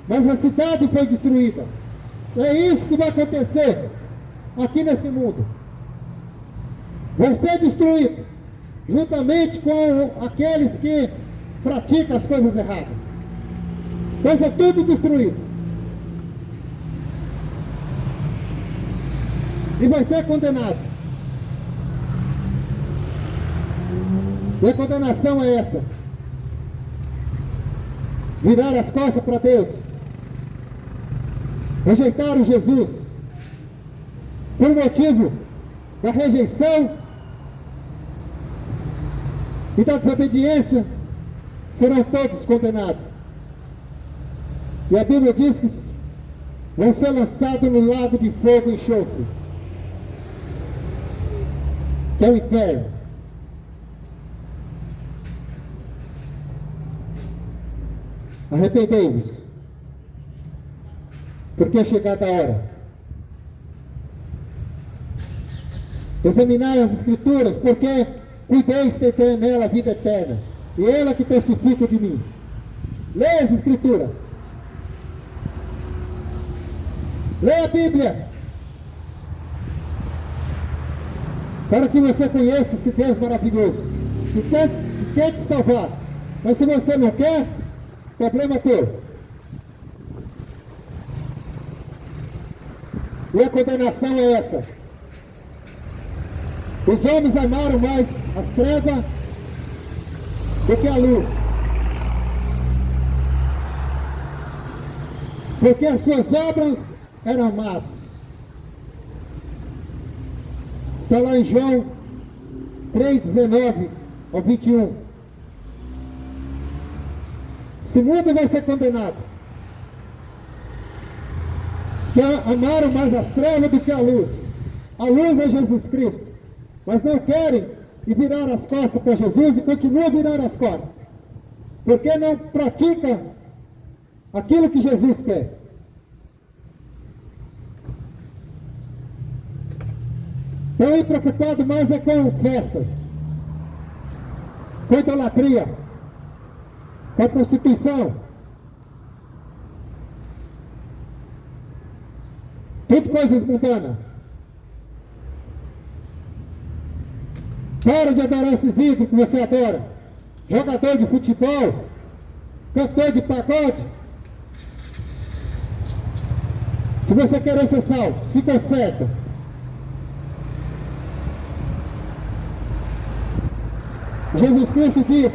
Mas a cidade foi destruída. É isso que vai acontecer aqui nesse mundo. Vai ser destruído, juntamente com aqueles que praticam as coisas erradas. Vai ser tudo destruído. E vai ser condenado. E a condenação é essa: virar as costas para Deus, rejeitaram Jesus. Por motivo da rejeição e da desobediência, serão todos condenados. E a Bíblia diz que vão ser lançados no lago de fogo e enxofre, que é o inferno. Arrependei-vos, porque é chegada a hora. Examinai as Escrituras, porque cuideis de ter nela a vida eterna, e ela que testifica de mim. Leia as Escrituras. Leia a Bíblia, para que você conheça esse Deus maravilhoso, que quer te salvar. Mas se você não quer, problema teu. E a condenação é essa: os homens amaram mais as trevas do que a luz, porque as suas obras eram más. Está lá em João 3:19 ao 21. Esse mundo vai ser condenado, que amaram mais as trevas do que a luz. A luz é Jesus Cristo, mas não querem e virar as costas para Jesus e continuam a virar as costas, porque não pratica aquilo que Jesus quer. Estão aí preocupados mais é com festa, com idolatria, com a prostituição. Tudo coisas mundanas. Para de adorar esses ídolos que você adora. Jogador de futebol, cantor de pagode. Se você quer ser salvo, se conserta. Jesus Cristo diz: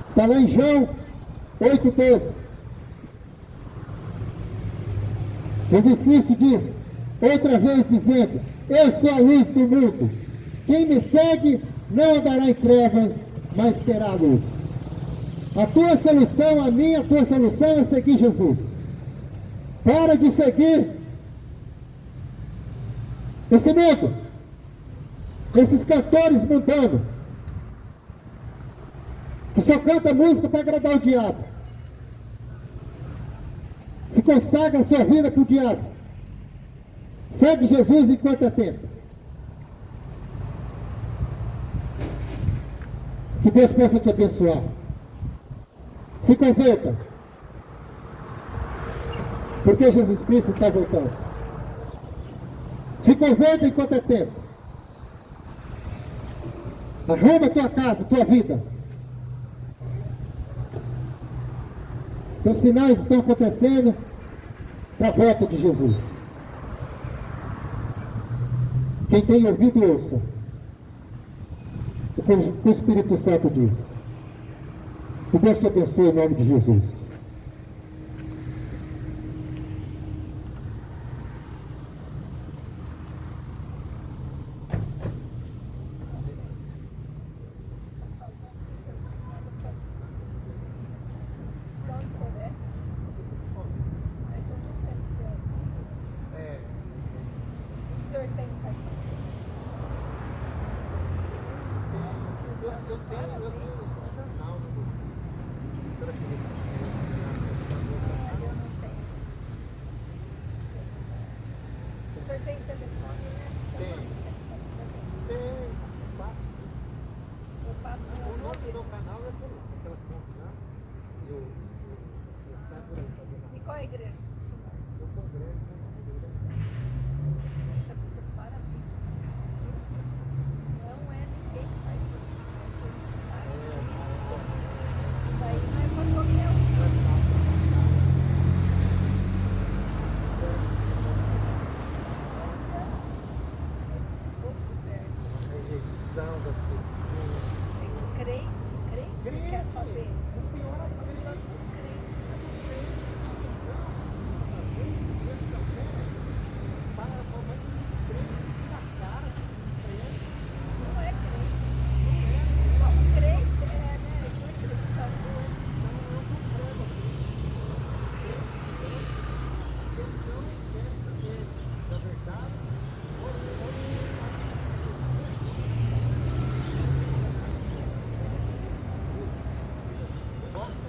está lá em João 8,12. Jesus Cristo diz, outra vez dizendo: eu sou a luz do mundo. Quem me segue não andará em trevas, mas terá luz. A tua solução, a minha, a tua solução é seguir Jesus. Para de seguir esse mundo, esses cantores mundanos, que só canta música para agradar o diabo. Se consagra a sua vida para o diabo. Segue Jesus enquanto é tempo. Que Deus possa te abençoar. Se converta. Porque Jesus Cristo está voltando. Se converta enquanto é tempo. Arruma a tua casa, a tua vida. Os sinais estão acontecendo para a volta de Jesus. Quem tem ouvido, ouça o que o Espírito Santo diz. Que Deus te abençoe em nome de Jesus. Tem telefone, né? Tem. Passo. Eu passo O nome do meu canal é por aquela conta, né? Eu saio por aí fazendo. E qual é a igreja? Eu congrego, Parabéns. Não é ninguém que faz isso. Isso aí não é para qualquer um. das pessoas. Tem crente que quer saber. O pior é essa falando de crente. Não é crente. Bom, crente é, né? Não é cristão. Da verdade, gosta.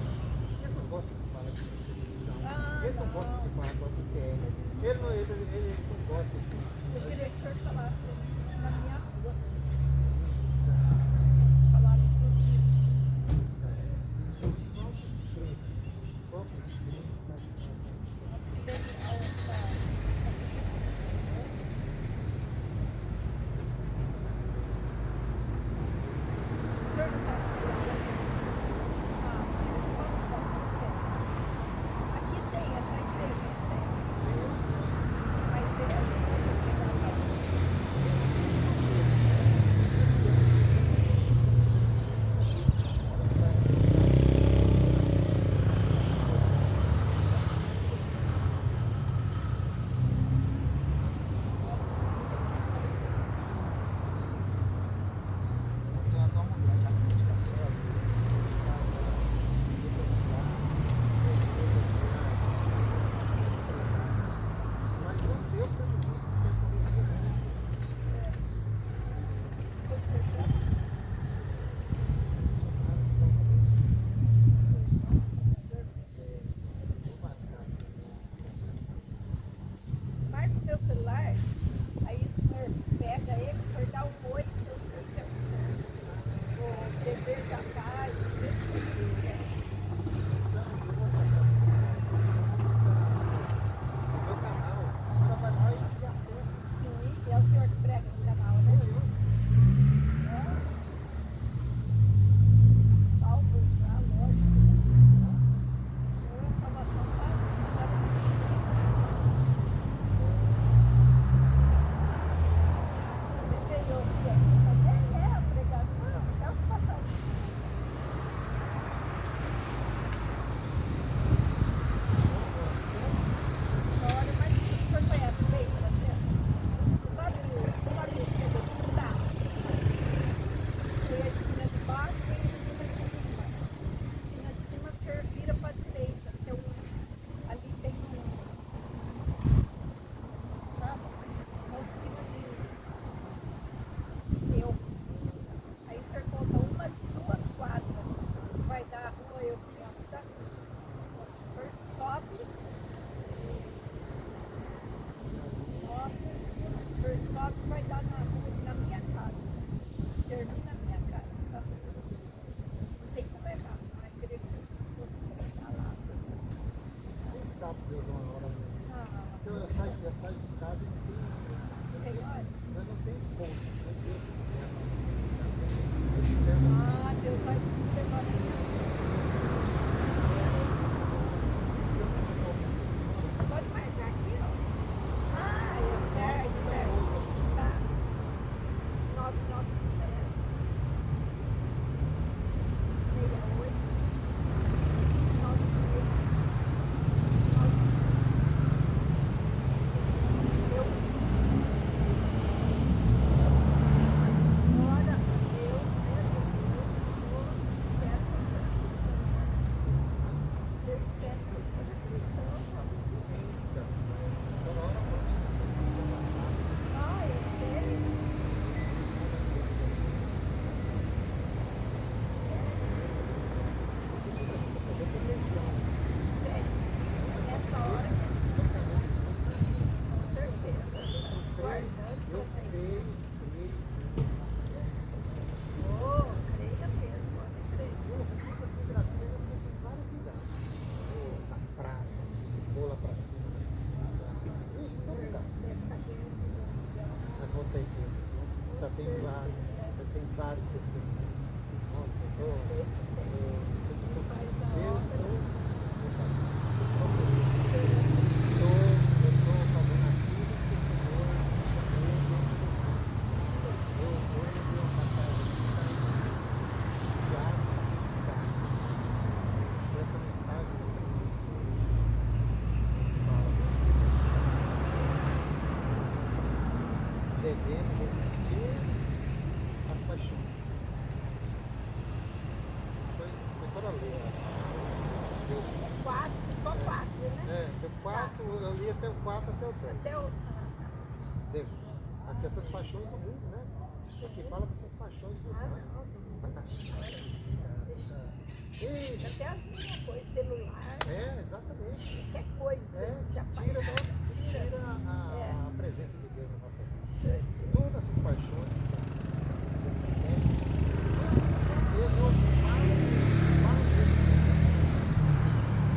dessas paixões do mundo, né? Aqui fala dessas paixões do mundo. E, Até as minhas coisas, celular, exatamente. qualquer coisa, você se Tira apaixona, a presença de Deus na nossa vida. certeza. Todas essas paixões que você quer, Deus fala disso.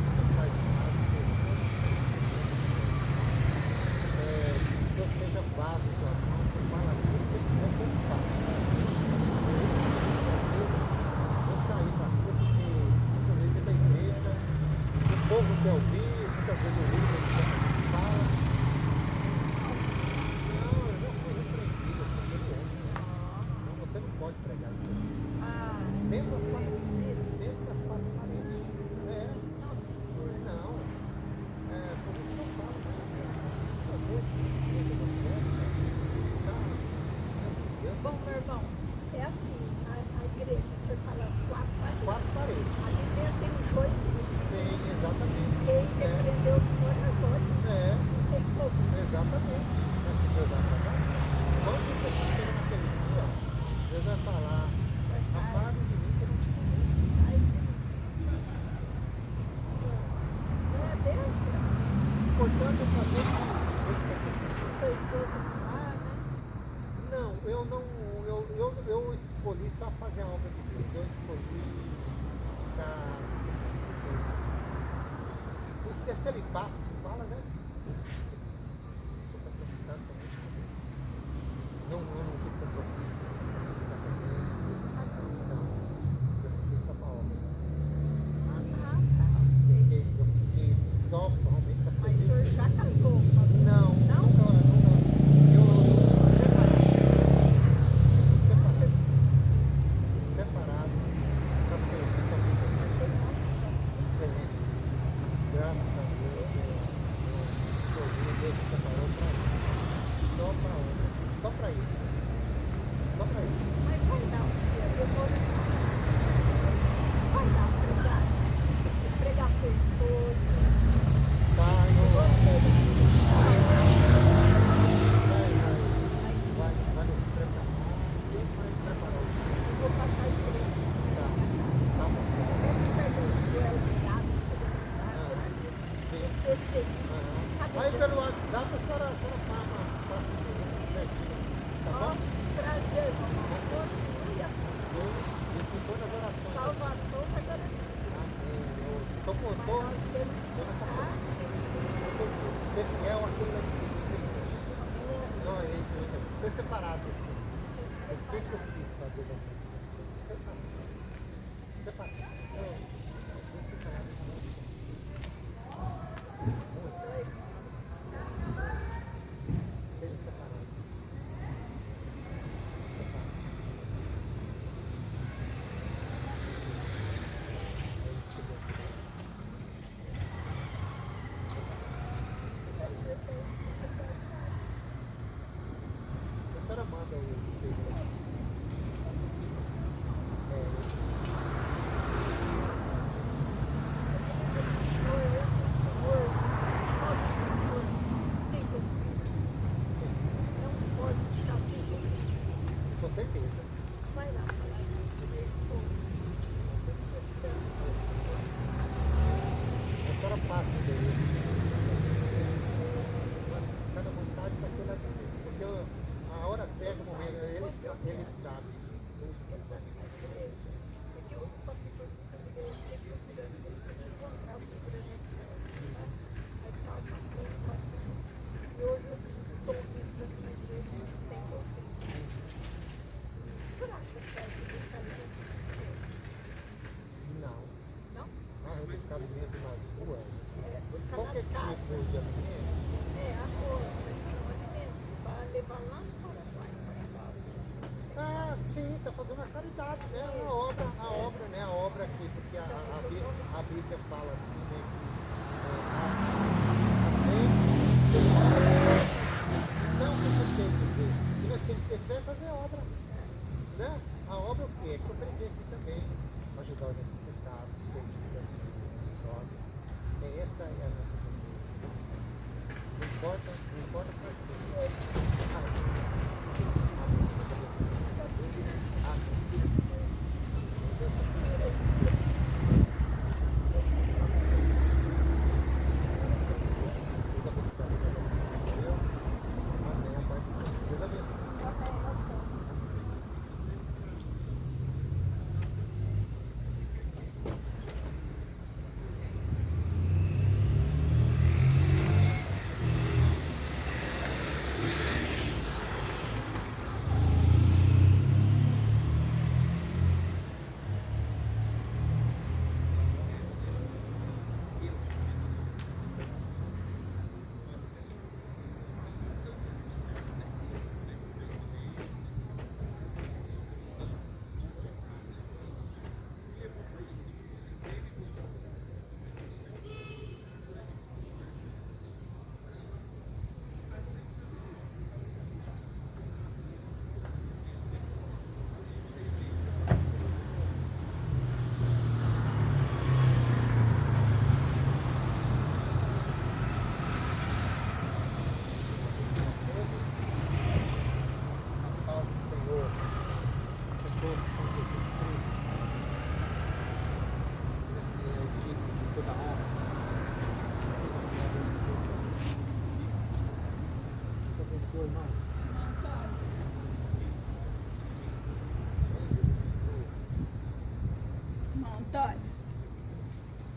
Você sai de casa, Deus seja vaso em tua mão, você fala aquilo que você quiser contar. Eu saí da rua porque muitas vezes dentro da igreja, o povo quer ouvir, muitas vezes o líder fala. Não, eu já fui repreendido assim, pelo homem. Então você não pode pregar isso aqui. Dentro das quatro paredes. Não. Por isso que eu falo, mas Deus Bom, meu irmão, é assim, a igreja, o senhor fala as quatro paredes. quatro paredes. Ali dentro tem um joio, Tem, exatamente. quem repreendeu o senhor é joio, não tem problema. Exatamente. Mas se Deus vai falar, quando você chega naquele dia, Deus vai falar, apaga de mim que eu não te conheço. Ai, não é Deus, Portanto, eu fazer tua esposa não lá, né? não, eu escolhi só fazer a obra de Deus. Eu escolhi é celibato que fala, né? Estou compromissado somente com Deus. Eu não quis compromisso, essa educação dele. Não, eu fiquei só para a obra. Eu fiquei só realmente para Mas o servir. senhor já casou com alguém? Não, Não? nunca. Eu separado para servir somente a Deus. Graças a Deus, eu escolhi, Deus me separou para isso. Só para obra, só para isso. Só para isso. Mas vai dar um dia, demora. Vai dar pregar. Pregar para o esposo. Tá, eu Gostei da vai nos preparar. Deus vai preparar o dia. vou passar a igreja. Tá bom. Até me perguntou, é obrigado, Sim. CCI. Sabe Aí onde pelo WhatsApp a senhora passa o endereço certinho. Tá Ó, bom? prazer, irmão. Continue assim. E ficou nas orações. Salvação está garantida. Estou com Mas nós temos que pensar assim. ser fiel àquilo que diz o Senhor. Só ele, ser separado assim. O que eu quis fazer da minha vida? Ser separado. Separado. Deus fica lá dentro. Ser separado. A senhora manda o texto aqui. Com certeza. Vai lá falar isso com meu esposo. A senhora passa o endereço. Cada vontade vai ter lá de cima. Porque a hora certa, o momento, ele sabe. Porque eu passei por muita coisa, eu fiquei procurando encontrar o segurança certa. Aí ficava passando. E hoje eu estou ouvindo da minha igreja, tem que ouvir. O senhor acha certo buscar alimento nas ruas? Não. Não? Eu buscar alimento nas ruas. Buscar Qualquer nas casas. tipo de alimento. Arroz, feijão, alimento, para levar lá no Paraguai, Sim, está fazendo a caridade, né? A obra, né? A obra aqui, porque a Bíblia fala assim, né? Não que você tem que dizer. E nós temos que ter fé e fazer obra. Né? A obra o quê? É que eu aprendi aqui também. Ajudar os necessitados, os perdidos, as famílias, os órgãos. Essa é a nossa família. Não importa para quem.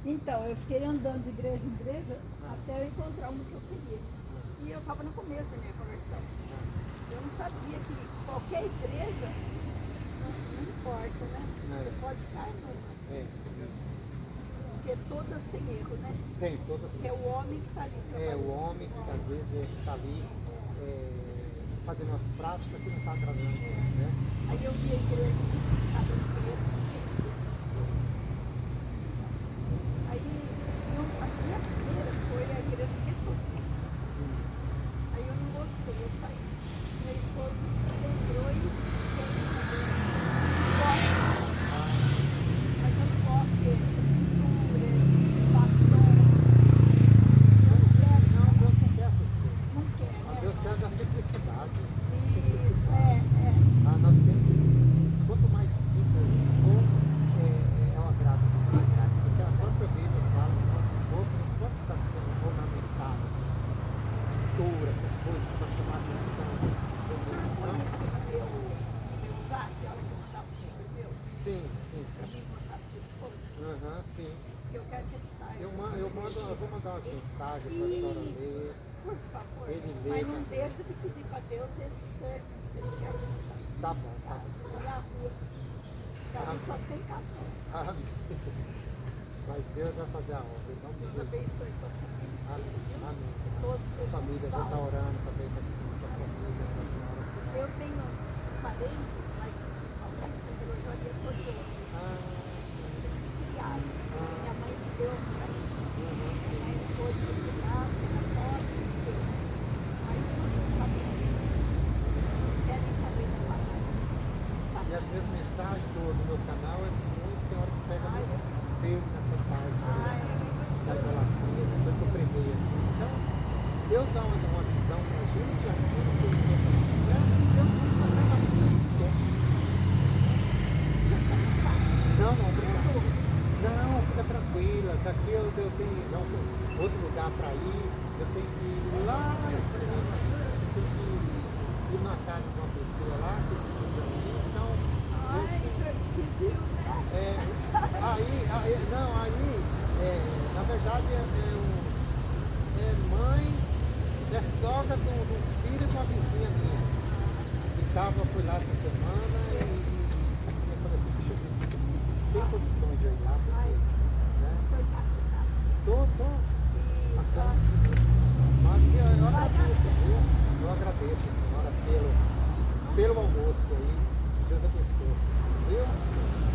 Então, eu fiquei andando de igreja em igreja até eu encontrar uma que eu queria. E eu estava no começo da minha conversão. Eu não sabia que qualquer igreja, não importa, né? Você pode ficar numa. Porque todas têm erro, né? Tem, todas. Que é o homem que está ali. É o homem que às vezes está ali fazendo umas práticas que não está agradando, né? Aí eu vi a igreja, a igreja. Aí a minha primeira foi a igreja metodista. Aí eu não gostei, eu saí. Meu esposo lembrou e eu não gosto. Mas eu não gosto de pintura, batom. Não, Deus não quer essas coisas. Não quer, né? Deus quer da simplicidade. Isso, Nós temos que, quanto mais simples for, é o agrado do Pai. Porque a própria Bíblia fala que o nosso corpo não pode estar sendo ornamentado. Essas pinturas, essas coisas para chamar a atenção. Põe em cima meu zap, a hora que eu estava sempre meu. Sim. Pra mim mostrar pro meu esposo. Sim. Que eu quero que ele saiba. Eu vou mandar umas mensagens para a senhora ler. Por favor. Ele lê, Mas não né? deixa de pedir para Deus esse ser que ele quer soltar. Tá bom, tá bom. E a rua. Ali só tem café. Amém. Mas Deus vai fazer a obra. Em nome de Deus Jesus. abençoe tua família. Amém. Amém. Todos A sejam família já está salvos. orando também para a família, para a senhora, Senhor. Eu tenho um parente lá em Paulista, que eu jogaria todo ano. Sim. Eles me criaram. Minha mãe me deu para mim. Sim. Aí depois eu fui lá, na porta, me deu. Aí eu não sabia. Querem saber da palavra. E as minhas mensagens do meu canal é muito, tem hora que pega muito firme nessa parte da idolatria, nessa que eu preguei aqui. Então, Deus dá uma visão para a gente, aquilo que ele quer para a gente. Deus não problema nenhum que quer. Não, obrigado. Não, fica tranquila, daqui eu tenho outro lugar para ir, eu tenho que ir lá em cima, eu tenho que ir na casa de uma pessoa lá, que precisa de mim, então. Na verdade é mãe, é sogra do filho de uma vizinha minha. Que fui lá essa semana e eu falei assim, deixa eu ver se tem condições de eu ir lá. Né? Tô. Mas eu agradeço, viu? Eu agradeço a senhora pelo almoço aí. Deus abençoe, senhora. Viu?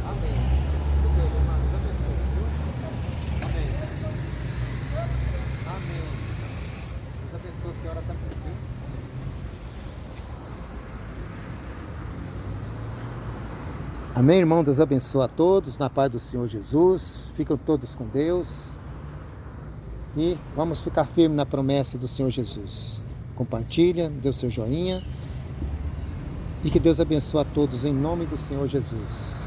Amém. Que Deus, irmão, Deus abençoe, viu? Amém. Amém. Deus abençoe, a senhora também, viu? Amém, irmão? Deus abençoe a todos, na paz do Senhor Jesus. Ficam todos com Deus. E vamos ficar firmes na promessa do Senhor Jesus. Compartilha, dê o seu joinha. E que Deus abençoe a todos em nome do Senhor Jesus.